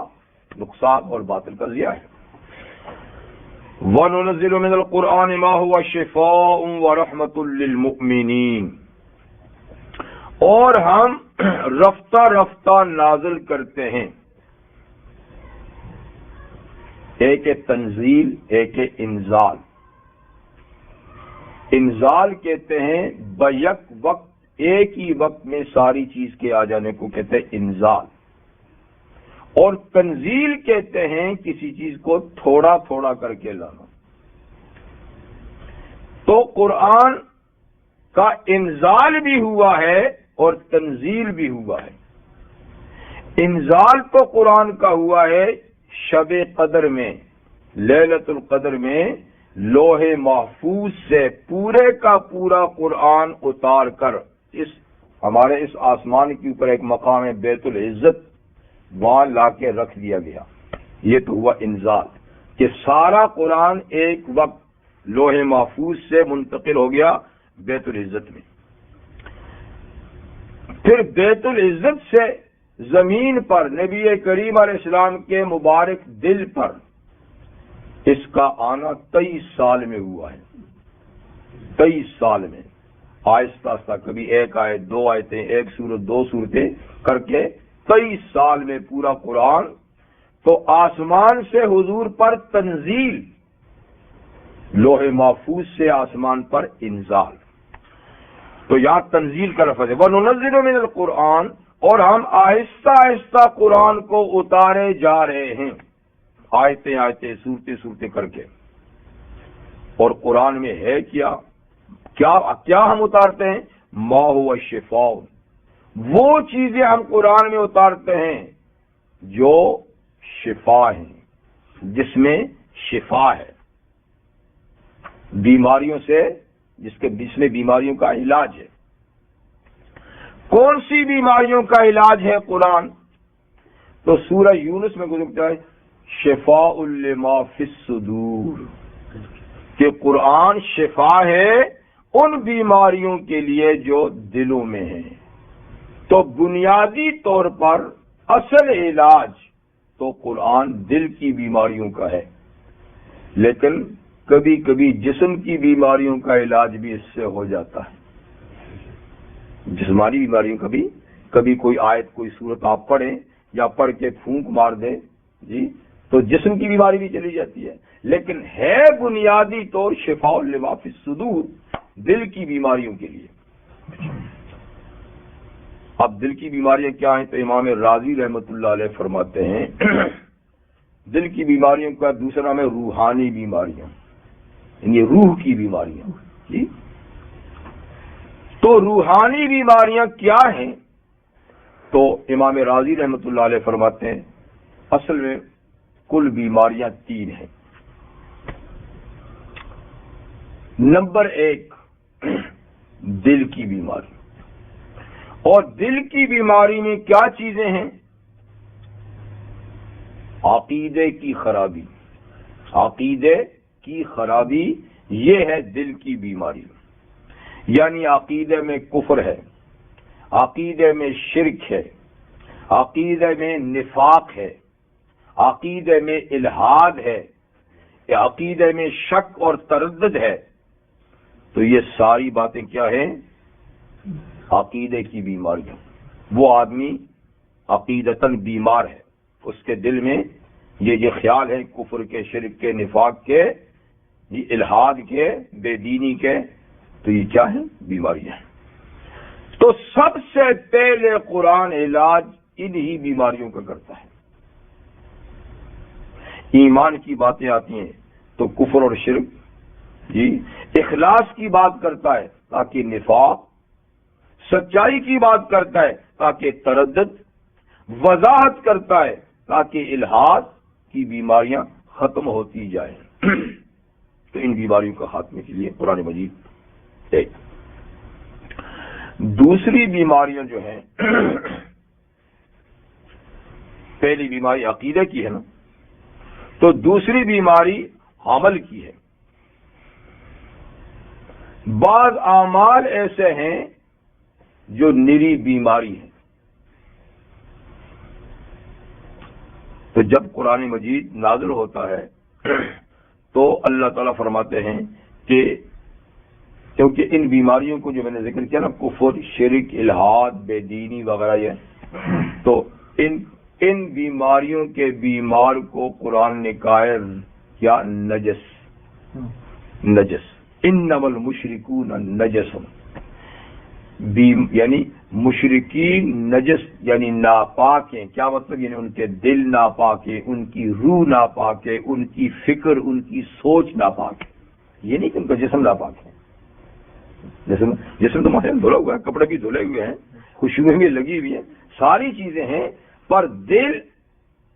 نقصان اور باطل کا ضیاع ہے. وَنُنَزِّلُ مِنَ الْقُرْآنِ مَا هُوَ شِفَاءٌ وَرَحْمَةٌ لِّلْمُؤْمِنِينَ. اور ہم رفتہ رفتہ نازل کرتے ہیں. ایک ہے تنزیل، ایک ہے انزال. انزال کہتے ہیں بیک وقت ایک ہی وقت میں ساری چیز کے آ جانے کو کہتے ہیں انزال، اور تنزیل کہتے ہیں کسی چیز کو تھوڑا تھوڑا کر کے لانا. تو قرآن کا انزال بھی ہوا ہے اور تنزیل بھی ہوا ہے. انزال تو قرآن کا ہوا ہے شب قدر میں، لیلۃ القدر میں لوح محفوظ سے پورے کا پورا قرآن اتار کر ہمارے اس آسمان کے اوپر ایک مقام ہے بیت العزت، وہاں لا کے رکھ دیا گیا. یہ تو ہوا انزال کہ سارا قرآن ایک وقت لوح محفوظ سے منتقل ہو گیا بیت العزت میں. پھر بیت العزت سے زمین پر نبی کریم علیہ السلام کے مبارک دل پر اس کا آنا 23 سال میں ہوا ہے. 23 سال میں آہستہ آہستہ کبھی ایک آیت، دو آیتیں، ایک سورت، دو سورتیں کر کے 23 سال میں پورا قرآن تو آسمان سے حضور پر تنزیل، لوح محفوظ سے آسمان پر انزال. تو یہاں تنزیل کا لفظ ہے. وَنُنَزِّلُ مِنَ الْقُرْآنِ، اور ہم آہستہ آہستہ قرآن کو اتارے جا رہے ہیں، آیتیں آیتیں سورتیں سورتیں کر کے. اور قرآن میں ہے کیا ہم اتارتے ہیں؟ ما هو شفاء، وہ چیزیں ہم قرآن میں اتارتے ہیں جو شفا ہیں، جس میں شفا ہے، بیماریوں سے، جس میں بیماریوں کا علاج ہے. کون سی بیماریوں کا علاج ہے قرآن؟ تو سورہ یونس میں گزرتا ہے شفاء لما فی الصدور، کہ قرآن شفا ہے ان بیماریوں کے لیے جو دلوں میں ہیں. تو بنیادی طور پر اصل علاج تو قرآن دل کی بیماریوں کا ہے، لیکن کبھی کبھی جسم کی بیماریوں کا علاج بھی اس سے ہو جاتا ہے. جسمانی بیماریوں کا بھی کبھی کوئی آیت کوئی سورت آپ پڑھیں یا پڑھ کے پھونک مار دیں جی تو جسم کی بیماری بھی چلی جاتی ہے، لیکن ہے بنیادی طور شفاء لما فی الصدور، دل کی بیماریوں کے لیے. اب دل کی بیماریاں کیا ہیں؟ تو امام رازی رحمۃ اللہ علیہ فرماتے ہیں دل کی بیماریوں کا دوسرا نام ہے روحانی بیماریاں، یعنی روح کی بیماریاں. جی تو روحانی بیماریاں کیا ہیں؟ تو امام رازی رحمۃ اللہ علیہ فرماتے ہیں اصل میں کل بیماریاں 3 ہیں. نمبر 1 دل کی بیماری. اور دل کی بیماری میں کیا چیزیں ہیں؟ عقیدے کی خرابی. عقیدے کی خرابی یہ ہے دل کی بیماری. یعنی عقیدے میں کفر ہے، عقیدے میں شرک ہے، عقیدے میں نفاق ہے، عقیدے میں الحاد ہے، عقیدے میں شک اور تردد ہے. تو یہ ساری باتیں کیا ہیں؟ عقیدے کی بیماریاں. وہ آدمی عقیدتاً بیمار ہے، اس کے دل میں یہ خیال ہے کفر کے، شرک کے، نفاق کے، یہ الحاد کے، بے دینی کے. تو یہ کیا ہے؟ بیماریاں ہیں. تو سب سے پہلے قرآن علاج انہی بیماریوں کا کرتا ہے. ایمان کی باتیں آتی ہیں تو کفر اور شرک، جی اخلاص کی بات کرتا ہے تاکہ نفاق، سچائی کی بات کرتا ہے تاکہ تردد، وضاحت کرتا ہے تاکہ الحاد کی بیماریاں ختم ہوتی جائیں. تو ان بیماریوں کا خاتمے کے لیے قرآن مجید ایک. دوسری بیماریاں جو ہیں، پہلی بیماری عقیدے کی ہے نا، تو دوسری بیماری عمل کی ہے. بعض اعمال ایسے ہیں جو نری بیماری ہیں. تو جب قرآن مجید نازل ہوتا ہے تو اللہ تعالیٰ فرماتے ہیں کہ کیونکہ ان بیماریوں کو جو میں نے ذکر کیا نا، کفر، شرک، الحاد، بے دینی وغیرہ، یہ تو ان بیماریوں کے بیمار کو قرآن نے کہا ہے کیا؟ نجس. انما المشرکون نجس، یعنی مشرکین نجس یعنی ناپاک ہیں. کیا مطلب؟ یعنی ان کے دل ناپاک ہے، ان کی روح ناپاک ہے، ان کی فکر، ان کی سوچ ناپاک ہے. یہ نہیں کہ ان کا جسم ناپاک ہے. جسم تو مثلا دھلا ہوا ہے، کپڑے بھی دھلے ہوئے ہیں، خوشبوئیں بھی لگی ہوئی ہیں، ساری چیزیں ہیں، پر دل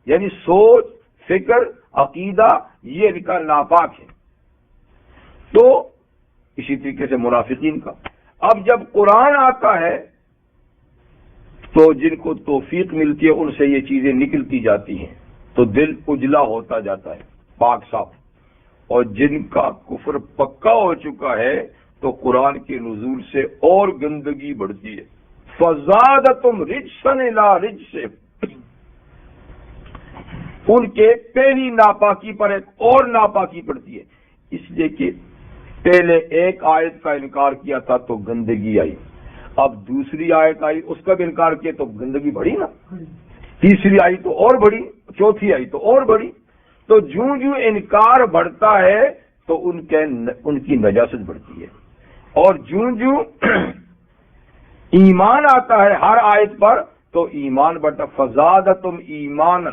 یعنی سوچ، فکر، عقیدہ یہ ان کا ناپاک ہے. تو اسی طریقے سے منافقین کا. اب جب قرآن آتا ہے تو جن کو توفیق ملتی ہے ان سے یہ چیزیں نکلتی جاتی ہیں، تو دل اجلا ہوتا جاتا ہے، پاک صاف. اور جن کا کفر پکا ہو چکا ہے تو قرآن کے نزول سے اور گندگی بڑھتی ہے. فزادتم رجسن الی رجس، ان کے پہلی ناپاکی پر ایک اور ناپاکی پڑتی ہے. اس لیے کہ پہلے ایک آیت کا انکار کیا تھا تو گندگی آئی، اب دوسری آیت آئی اس کا بھی انکار کیا تو گندگی بڑھی نا، تیسری آئی تو اور بڑھی. چوتھی آئی تو اور بڑی. تو جوں جوں انکار بڑھتا ہے تو ان کی نجاست بڑھتی ہے، اور جوں جوں ایمان آتا ہے ہر آیت پر تو ایمان بڑھتا. فزادتم ایمانا،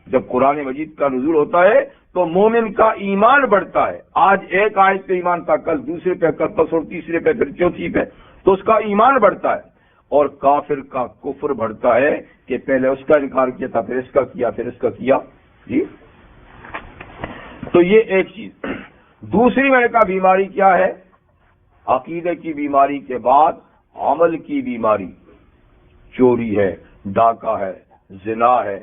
جب قرآن مجید کا نزول ہوتا ہے تو مومن کا ایمان بڑھتا ہے. آج ایک آیت پہ ایمان تھا، کل دوسرے پہ، کل پرسوں تیسرے پہ، پھر چوتھی پہ، تو اس کا ایمان بڑھتا ہے. اور کافر کا کفر بڑھتا ہے کہ پہلے اس کا انکار کیا تھا، پھر اس کا کیا، پھر اس کا کیا. جی تو یہ ایک چیز. دوسری میں نے کہا بیماری کیا ہے؟ عقیدے کی بیماری کے بعد عمل کی بیماری. چوری ہے، ڈاکہ ہے، زنا ہے،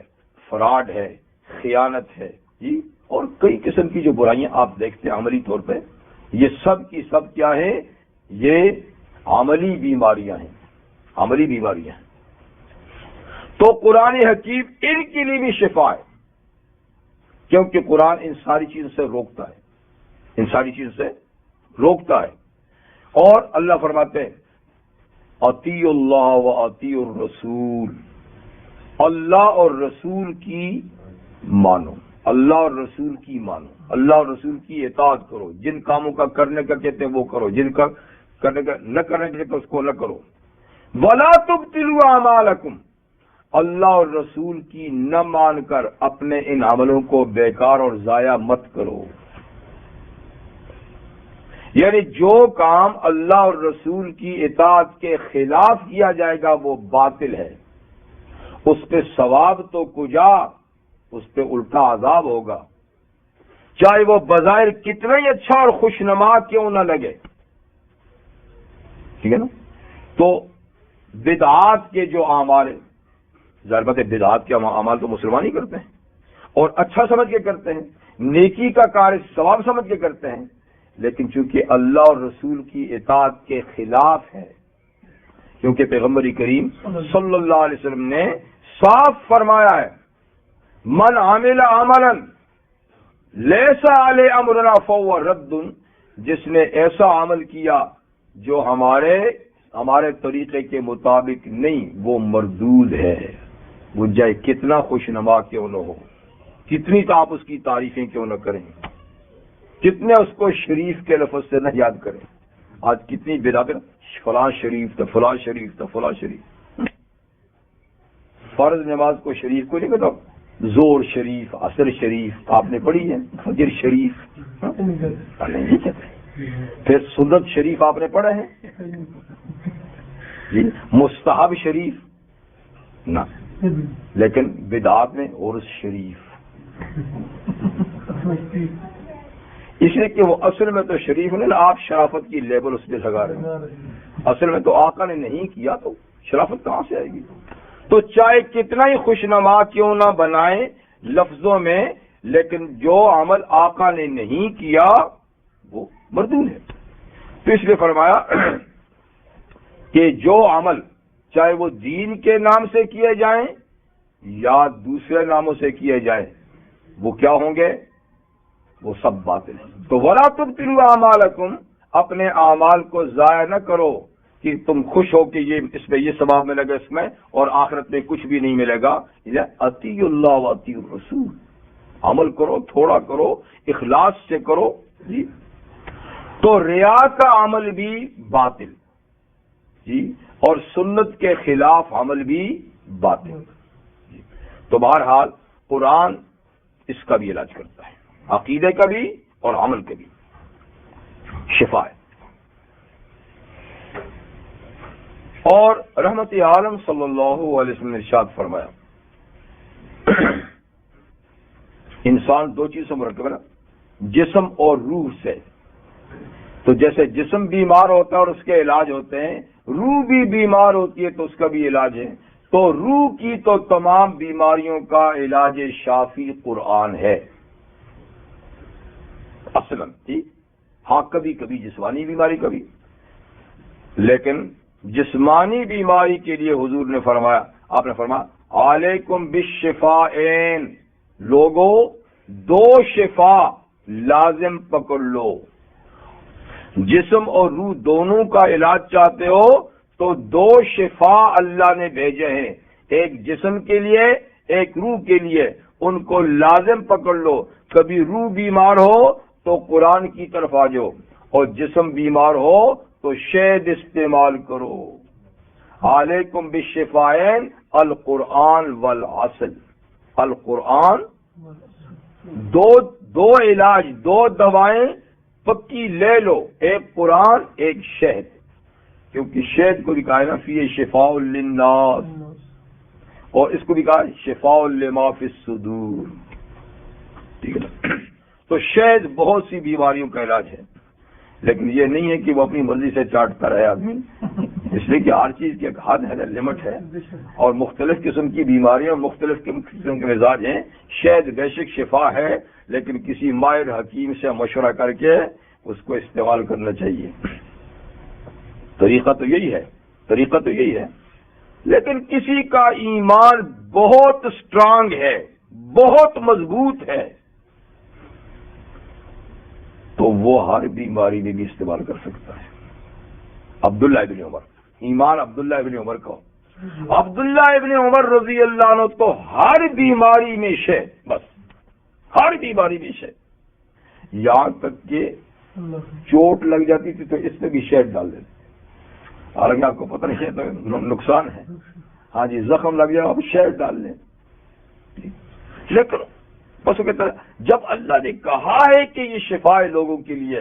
فراڈ ہے، خیانت ہے، جی اور کئی قسم کی جو برائیاں آپ دیکھتے ہیں عملی طور پہ، یہ سب کی سب کیا ہے؟ یہ عملی بیماریاں ہیں، عملی بیماریاں ہیں. تو قرآن حکیم ان کے لیے بھی شفا ہے، کیونکہ قرآن ان ساری چیزوں سے روکتا ہے، ان ساری چیزوں سے روکتا ہے. اور اللہ فرماتے ہیں اطیعوا اللہ و اطیعوا الرسول، اللہ اور رسول کی مانو، اللہ اور رسول کی مانو، اللہ اور رسول کی اطاعت کرو. جن کاموں کا کرنے کا کہتے ہیں وہ کرو، جن کا کرنے کا نہ کرنے کا کہتے ہیں اس کو نہ کرو. ولا تبطلوا اعمالکم، اللہ اور رسول کی نہ مان کر اپنے ان عملوں کو بیکار اور ضائع مت کرو. یعنی جو کام اللہ اور رسول کی اطاعت کے خلاف کیا جائے گا وہ باطل ہے، اس پہ ثواب تو کجا، اس پہ الٹا عذاب ہوگا، چاہے وہ بظاہر کتنا ہی اچھا اور خوشنما کیوں نہ لگے. ٹھیک ہے نا؟ تو بدعات کے جو اعمال، ظاہر بات ہے بدعات کے اعمال تو مسلمان ہی کرتے ہیں اور اچھا سمجھ کے کرتے ہیں، نیکی کا کار ثواب سمجھ کے کرتے ہیں، لیکن چونکہ اللہ اور رسول کی اطاعت کے خلاف ہے، کیونکہ پیغمبر کریم صلی اللہ علیہ وسلم نے صاف فرمایا ہے من عمل عملا لیس علی امرنا فہو رد، جس نے ایسا عمل کیا جو ہمارے طریقے کے مطابق نہیں وہ مردود ہے. وہ جائے کتنا خوشنما کیوں نہ ہو، کتنی تو آپ اس کی تعریفیں کیوں نہ کریں، کتنے اس کو شریف کے لفظ سے نہ یاد کریں. آج کتنی بدعت، فلاں شریف تھا، فلاں شریف تھا، فلاں شریف. فرض نماز کو شریف کو نہیں کہتا، زور شریف، عصر شریف آپ نے پڑھی ہے، فجر شریف نہیں کہتے. پھر سنت شریف آپ نے پڑھا ہے جی، مستحب شریف نہ، لیکن بدعات میں عرس شریف، اس لیے کہ وہ اصل میں تو شریف نہیں، آپ شرافت کی لیبل اس پہ لگا رہے ہیں. اصل میں تو آقا نے نہیں کیا تو شرافت کہاں سے آئے گی؟ تو چاہے کتنا ہی خوشنما کیوں نہ بنائیں لفظوں میں، لیکن جو عمل آقا نے نہیں کیا وہ مردود ہے. تو اس لیے فرمایا کہ جو عمل چاہے وہ دین کے نام سے کیے جائیں یا دوسرے ناموں سے کیے جائیں وہ کیا ہوں گے؟ وہ سب باطل ہیں. تو ولا تبطلوا اعمالکم، اپنے اعمال کو ضائع نہ کرو کہ تم خوش ہو کہ یہ اس میں یہ ثواب ملے گا اس میں اور آخرت میں کچھ بھی نہیں ملے گا. اطیعوا اللہ و اطیعوا الرسول، عمل کرو، تھوڑا کرو، اخلاص سے کرو جی. تو ریا کا عمل بھی باطل جی، اور سنت کے خلاف عمل بھی باطل جی. تو بہرحال قرآن اس کا بھی علاج کرتا ہے، عقیدے کا بھی اور عمل کا بھی شفا ہے. اور رحمت عالم صلی اللہ علیہ وسلم نے ارشاد فرمایا انسان دو چیزوں سے مرکب ہے نا، جسم اور روح سے. تو جیسے جسم بیمار ہوتا ہے اور اس کے علاج ہوتے ہیں، روح بھی بیمار ہوتی ہے تو اس کا بھی علاج ہے. تو روح کی تو تمام بیماریوں کا علاج شافی قرآن ہے اصلاً جی. ہاں کبھی کبھی جسمانی بیماری کبھی، لیکن جسمانی بیماری کے لیے حضور نے فرمایا، آپ نے فرمایا علیکم بالشفاءین، لوگوں دو شفا لازم پکڑ لو. جسم اور روح دونوں کا علاج چاہتے ہو تو دو شفا اللہ نے بھیجے ہیں، ایک جسم کے لیے ایک روح کے لیے ان کو لازم پکڑ لو. کبھی روح بیمار ہو تو قرآن کی طرف آ جاؤ، اور جسم بیمار ہو تو شہد استعمال کرو. علیکم بالشفائین القرآن والعسل. القرآن دو علاج، دو دوائیں پکی لے لو، ایک قرآن ایک شہد، کیونکہ شہد کو لکھا ہے نا فی شفاء للناس، اور اس کو لکھا ہے شفاء لما فی الصدور. ٹھیک ہے نا؟ تو شہد بہت سی بیماریوں کا علاج ہے، لیکن یہ نہیں ہے کہ وہ اپنی مرضی سے چاٹتا رہے آدمی، اس لیے کہ ہر چیز کی ایک حد ہے، لمٹ ہے، اور مختلف قسم کی بیماریاں مختلف قسم کے مزاج ہیں. شہد بیشک شفا ہے، لیکن کسی ماہر حکیم سے مشورہ کر کے اس کو استعمال کرنا چاہیے. طریقہ تو یہی ہے. لیکن کسی کا ایمان بہت اسٹرانگ ہے، بہت مضبوط ہے، تو وہ ہر بیماری میں بھی استعمال کر سکتا ہے. عبداللہ ابن عمر، ایمان عبداللہ ابن عمر کا. عبداللہ ابن عمر رضی اللہ عنہ تو ہر بیماری میں شہد، بس ہر بیماری میں شہد. یہاں تک کہ چوٹ لگ جاتی تھی تو اس میں بھی شہد ڈال دیتے. حالانکہ آپ کو پتہ نہیں ہے تو نقصان ہے. ہاں جی، زخم لگ جائے آپ شہد ڈال لیں. لیکن بس وہ کہتا ہے جب اللہ نے کہا ہے کہ یہ شفا ہے لوگوں کے لیے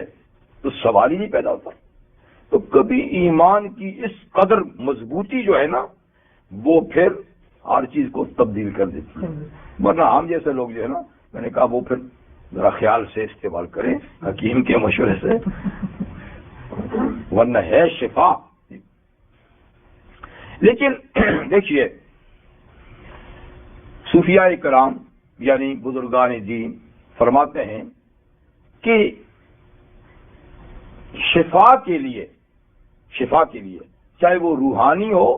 تو سوال ہی نہیں پیدا ہوتا. تو کبھی ایمان کی اس قدر مضبوطی جو ہے نا وہ پھر ہر چیز کو تبدیل کر دیتی ہے. ورنہ ہم جیسے لوگ جو ہے نا، میں نے کہا وہ پھر ذرا خیال سے استعمال کریں حکیم کے مشورے سے، ورنہ ہے شفا. لیکن دیکھیے صوفیاء کرام یعنی بزرگان دین فرماتے ہیں کہ شفا کے لیے چاہے وہ روحانی ہو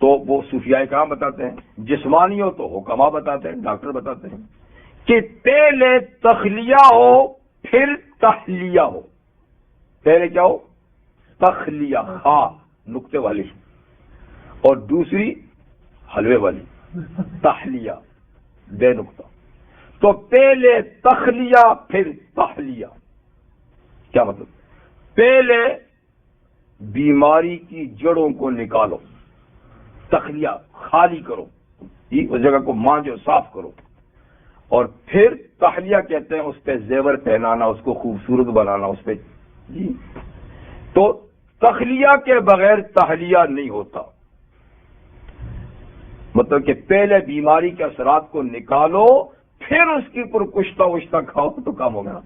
تو وہ صوفیاء کرام بتاتے ہیں، جسمانی ہو تو حکما بتاتے ہیں، ڈاکٹر بتاتے ہیں کہ پہلے تخلیہ ہو پھر تحلیہ ہو. پہلے کیا ہو؟ تخلیہ، ہاں نقطے والی، اور دوسری حلوے والی تحلیہ بے نقطہ. تو پہلے تخلیہ پھر تحلیہ. کیا مطلب؟ پہلے بیماری کی جڑوں کو نکالو، تخلیہ خالی کرو، اس جگہ کو مانجو، صاف کرو، اور پھر تحلیہ کہتے ہیں اس پہ زیور پہنانا، اس کو خوبصورت بنانا، اس پہ جی. تو تخلیہ کے بغیر تحلیہ نہیں ہوتا. مطلب کہ پہلے بیماری کے اثرات کو نکالو پھر اس کی پر کشتہ وشتہ کھاؤ تو کام ہوگا.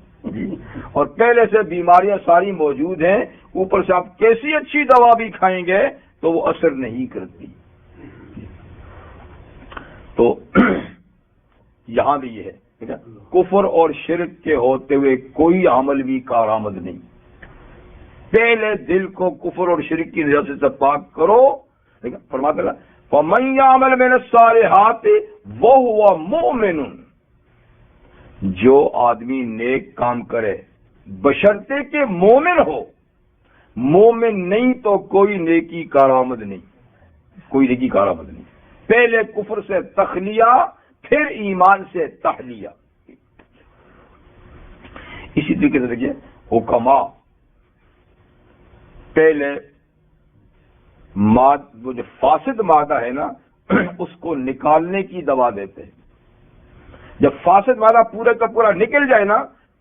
اور پہلے سے بیماریاں ساری موجود ہیں، اوپر سے آپ کیسی اچھی دوا بھی کھائیں گے تو وہ اثر نہیں کرتی. تو یہاں بھی یہ ہے ٹھیک ہے، کفر اور شرک کے ہوتے ہوئے کوئی عمل بھی کارآمد نہیں. پہلے دل کو کفر اور شرک کی نجاست سے پاک کرو. فرماتے ہیں فَمَن يَعْمَلْ مِنَ الصَّالِحَاتِ وَهُوَ مُؤْمِنٌ، جو آدمی نیک کام کرے بشرطے کہ مومن ہو. مومن نہیں تو کوئی نیکی کارآمد نہیں. پہلے کفر سے تخلیہ پھر ایمان سے تحلیہ. اسی طریقے سے دیکھیے حکما پہلے وہ جو فاسد مادہ ہے نا اس کو نکالنے کی دوا دیتے ہیں. جب فاسد مادہ پورے کا پورا نکل جائے نا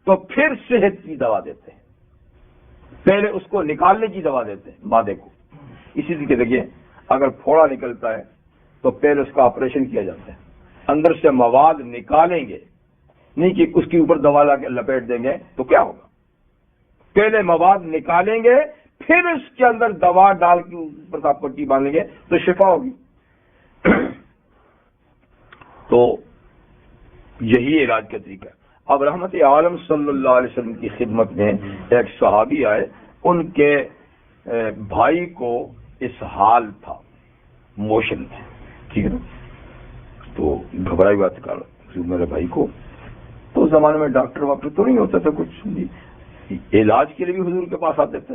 تو پھر صحت کی دوا دیتے ہیں. پہلے اس کو نکالنے کی دوا دیتے ہیں مادے کو. اسی طریقے دیکھیے اگر پھوڑا نکلتا ہے تو پہلے اس کا آپریشن کیا جاتا ہے. اندر سے مواد نکالیں گے، نہیں کہ اس کے اوپر دوا لا کے لپیٹ دیں گے تو کیا ہوگا. پہلے مواد نکالیں گے پھر اس کے اندر دوا ڈال کے اوپر آپ پٹی باندھیں گے تو شفا ہوگی. تو یہی علاج کا طریقہ ہے. اب رحمت عالم صلی اللہ علیہ وسلم کی خدمت میں ایک صحابی آئے، ان کے بھائی کو اس حال تھا، موشن تھے، ٹھیک ہے نا. تو گھبرائی بات کر میرے بھائی کو. تو اس زمانے میں ڈاکٹر واکٹر تو نہیں ہوتا تھا کچھ، علاج کے لیے بھی حضور کے پاس آتے تھے.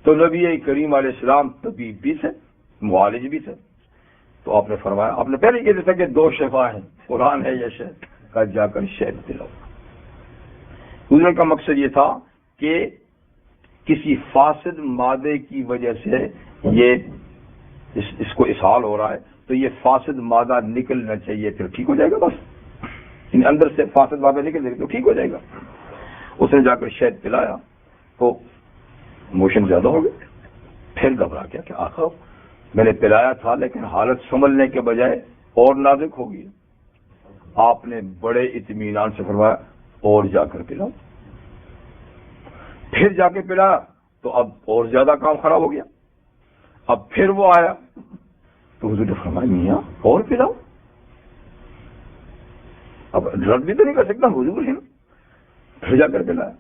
تو نبی کریم علیہ السلام طبیب بھی تھے، معالج بھی تھے. تو آپ نے فرمایا، آپ نے پہلے یہ تھا کہ 2 شفا ہیں، قرآن ہے یا شہد، کا جا کر شہد پلاؤ۔ حضور کا مقصد یہ تھا کہ کسی فاسد مادے کی وجہ سے یہ اس کو اسہال ہو رہا ہے، تو یہ فاسد مادہ نکلنا چاہیے، پھر ٹھیک ہو جائے گا، بس ان اندر سے فاسد مادہ نکل جائے گا تو ٹھیک ہو جائے گا۔ اس نے جا کر شہد پلایا تو موشن زیادہ ہو گئے، پھر گھبرا گیا کہ آخر میں نے پلایا تھا لیکن حالت سنبھلنے کے بجائے اور نازک ہو گئی۔ آپ نے بڑے اطمینان سے فرمایا اور جا کر پلاؤ۔ پھر جا کے پلایا تو اب اور زیادہ کام خراب ہو گیا۔ اب پھر وہ آیا تو حضور نے فرمایا میاں اور پلاؤ، اب رد بھی تو نہیں کر سکتا حضور ہے نا۔ پھر جا کر پلایا،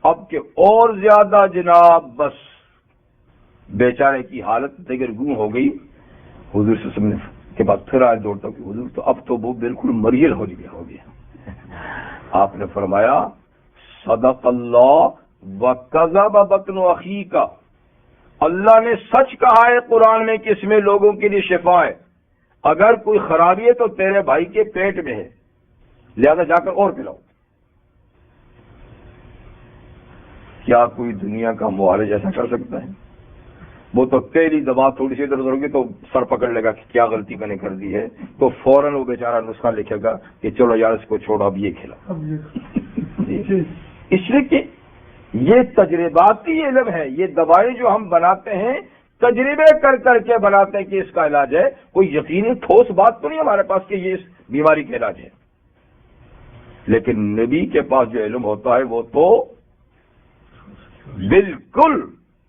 اب کہ اور زیادہ جناب بس بیچارے کی حالت دگرگوں ہو گئی۔ حضور سے سمجھنے کے بعد پھر آج دوڑتا کہ حضور تو اب تو وہ بالکل مریل ہو گیا۔ آپ نے فرمایا صدق اللہ وکذب بطن اخیک، اللہ نے سچ کہا ہے قرآن میں کہ اس میں لوگوں کے لیے شفا ہے، اگر کوئی خرابی ہے تو تیرے بھائی کے پیٹ میں ہے، لہذا جا کر اور پلاؤ۔ کیا کوئی دنیا کا معالج ایسا کر سکتا ہے؟ وہ تو پہلی دوا تھوڑی سی ادھر ادھر ہوگی تو سر پکڑ لے گا کہ کیا غلطی میں نے کر دی ہے، تو فوراً وہ بیچارہ نسخہ لکھے گا کہ چلو یار اس کو چھوڑو اب یہ کھلا۔ اس لیے کہ یہ تجرباتی علم ہے، یہ دوائیں جو ہم بناتے ہیں تجربے کر کر کے بناتے ہیں کہ اس کا علاج ہے، کوئی یقینی ٹھوس بات تو نہیں ہمارے پاس کہ یہ اس بیماری کا علاج ہے۔ لیکن نبی کے پاس جو علم ہوتا ہے وہ تو بالکل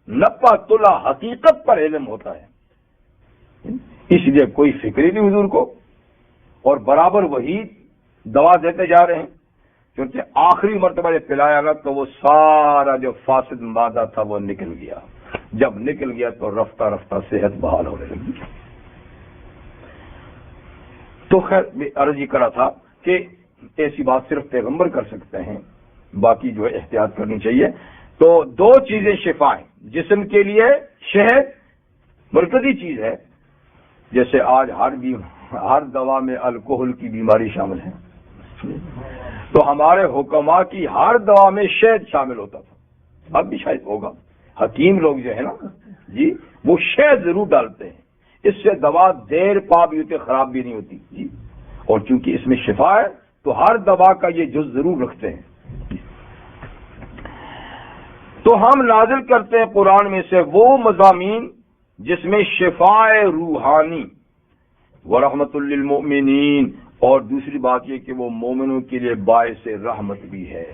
نپا تلا حقیقت پر علم ہوتا ہے، اس لیے کوئی فکر ہی نہیں حضور کو، اور برابر وہی دوا دیتے جا رہے ہیں۔ کیونکہ آخری مرتبہ جب پلایا گا تو وہ سارا جو فاسد مادہ تھا وہ نکل گیا، جب نکل گیا تو رفتہ رفتہ صحت بحال ہونے لگی۔ تو خیر میں عرض یہ کرا تھا کہ ایسی بات صرف پیغمبر کر سکتے ہیں، باقی جو ہے احتیاط کرنی چاہیے۔ تو 2 چیزیں شفا ہیں، جسم کے لیے شہد مرکزی چیز ہے، جیسے آج ہر دوا میں الکوہل کی بیماری شامل ہے، تو ہمارے حکماء کی ہر دوا میں شہد شامل ہوتا تھا، اب بھی شاید ہوگا۔ حکیم لوگ جو ہے نا جی وہ شہد ضرور ڈالتے ہیں، اس سے دوا دیر پا بھی ہوتی، خراب بھی نہیں ہوتی جی، اور چونکہ اس میں شفا ہے تو ہر دوا کا یہ جز ضرور رکھتے ہیں۔ تو ہم نازل کرتے ہیں قرآن میں سے وہ مضامین جس میں شفاء روحانی ورحمت للمؤمنین، اور دوسری بات یہ کہ وہ مومنوں کے لیے باعث رحمت بھی ہے۔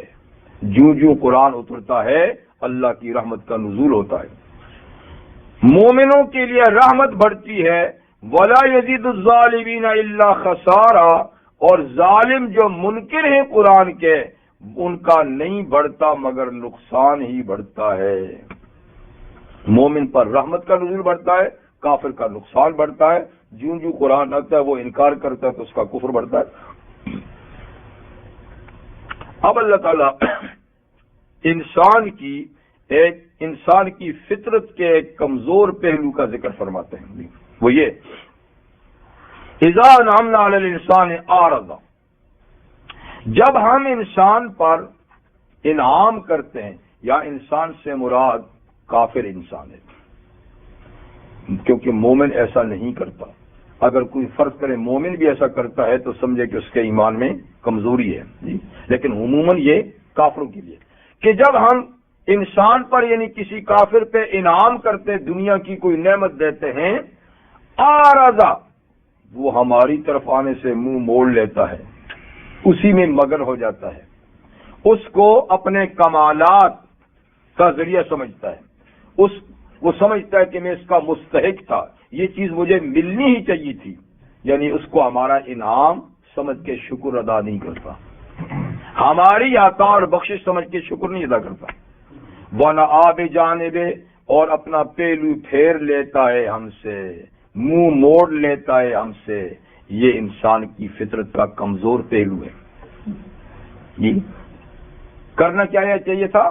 جو قرآن اترتا ہے اللہ کی رحمت کا نزول ہوتا ہے، مومنوں کے لیے رحمت بڑھتی ہے۔ ولا یزید الظالمین الا خسارا، اور ظالم جو منکر ہیں قرآن کے ان کا نہیں بڑھتا مگر نقصان ہی بڑھتا ہے۔ مومن پر رحمت کا نزول بڑھتا ہے، کافر کا نقصان بڑھتا ہے۔ جو قرآن آتا ہے وہ انکار کرتا ہے تو اس کا کفر بڑھتا ہے۔ اب اللہ تعالیٰ انسان کی فطرت کے ایک کمزور پہلو کا ذکر فرماتے ہیں، وہ یہ اذا انعمنا علی الانسان اعرض، جب ہم انسان پر انعام کرتے ہیں، یا انسان سے مراد کافر انسان ہے، کیونکہ مومن ایسا نہیں کرتا۔ اگر کوئی فرض کرے مومن بھی ایسا کرتا ہے تو سمجھے کہ اس کے ایمان میں کمزوری ہے جی، لیکن عموماً یہ کافروں کے لیے کہ جب ہم انسان پر یعنی کسی کافر پہ انعام کرتے، دنیا کی کوئی نعمت دیتے ہیں، آرزا، وہ ہماری طرف آنے سے منہ موڑ لیتا ہے، اسی میں مگن ہو جاتا ہے، اس کو اپنے کمالات کا ذریعہ سمجھتا ہے، وہ سمجھتا ہے کہ میں اس کا مستحق تھا، یہ چیز مجھے ملنی ہی چاہیے تھی، یعنی اس کو ہمارا انعام سمجھ کے شکر ادا نہیں کرتا، ہماری عطا اور بخشش سمجھ کے شکر نہیں ادا کرتا۔ وَنَآ بِجَانِبِهِ، اور اپنا پہلو پھیر لیتا ہے ہم سے، منہ موڑ لیتا ہے ہم سے، یہ انسان کی فطرت کا کمزور پہلو ہے جی۔ کرنا کیا چاہیے تھا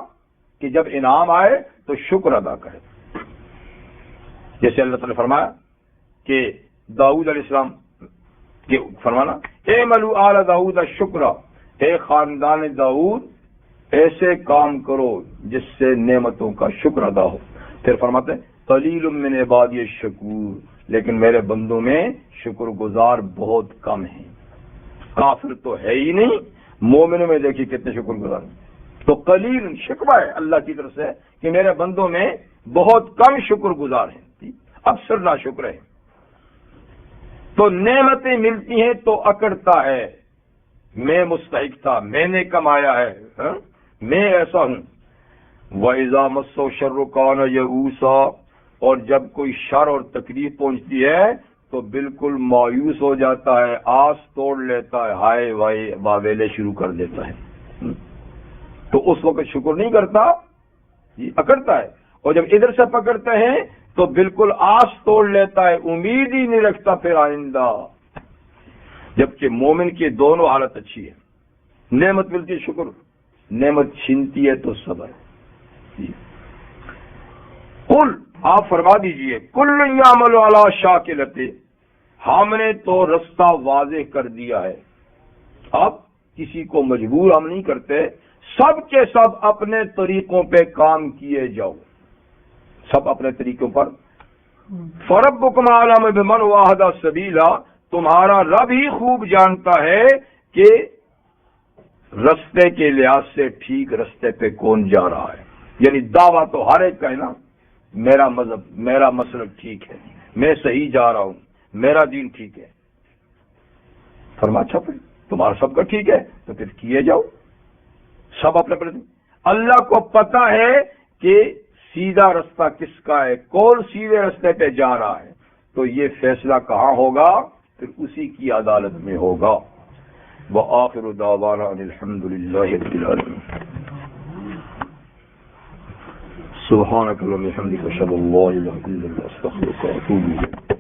کہ جب انعام آئے تو شکر ادا کرے، جیسے اللہ تعالیٰ نے فرمایا کہ داؤد علیہ السلام کے فرمانا اعملوا آل داؤد شکرا، اے خاندان داؤد ایسے کام کرو جس سے نعمتوں کا شکر ادا ہو۔ پھر فرماتے ہیں قلیل من عبادی الشکور، لیکن میرے بندوں میں شکر گزار بہت کم ہیں۔ کافر تو ہے ہی نہیں، مومنوں میں دیکھیے کتنے شکر گزار ہیں۔ تو قلیل شکوہ ہے اللہ کی طرف سے کہ میرے بندوں میں بہت کم شکر گزار ہیں، اکثر ناشکر ہیں۔ تو نعمتیں ملتی ہیں تو اکڑتا ہے، میں مستحق تھا، میں نے کمایا ہے، میں ایسا ہوں۔ وَإِذَا مَسَّهُ الشَّرُّ كَانَ يَئُوسًا، اور جب کوئی شر اور تکلیف پہنچتی ہے تو بالکل مایوس ہو جاتا ہے، آس توڑ لیتا ہے، ہائے وائے واویلے شروع کر دیتا ہے۔ تو اس وقت شکر نہیں کرتا، اکڑتا ہے، اور جب ادھر سے پکڑتے ہیں تو بالکل آس توڑ لیتا ہے، امید ہی نہیں رکھتا پھر آئندہ۔ جبکہ مومن کی دونوں حالت اچھی ہے، نعمت ملتی ہے شکر، نعمت چھینتی ہے تو صبر۔ قل، آپ فرما دیجئے، کل یعمل علی شاکلتہ، ہم نے تو رستہ واضح کر دیا ہے۔ اب کسی کو مجبور ہم نہیں کرتے، سب کے سب اپنے طریقوں پہ کام کیے جاؤ، سب اپنے طریقوں پر۔ فربکم اعلم بمن هو اهدی سبیلا، تمہارا رب ہی خوب جانتا ہے کہ رستے کے لحاظ سے ٹھیک رستے پہ کون جا رہا ہے۔ یعنی دعویٰ تو ہر ایک کا ہے نا، میرا مذہب، میرا مسلک ٹھیک ہے، میں صحیح جا رہا ہوں، میرا دین ٹھیک ہے۔ فرما اچھا پھر تمہارا سب کا ٹھیک ہے تو پھر کیے جاؤ، سب اپنے اپنے۔ اللہ کو پتا ہے کہ سیدھا رستہ کس کا ہے، کون سیدھے رستے پہ جا رہا ہے، تو یہ فیصلہ کہاں ہوگا؟ پھر اسی کی عدالت میں ہوگا۔ وآخر دعوانا ان الحمد للہ رب العالمین۔ سبحانک اللہم وبحمدک اشہد ان لا الہ الا انت استغفرک واتوب الیک۔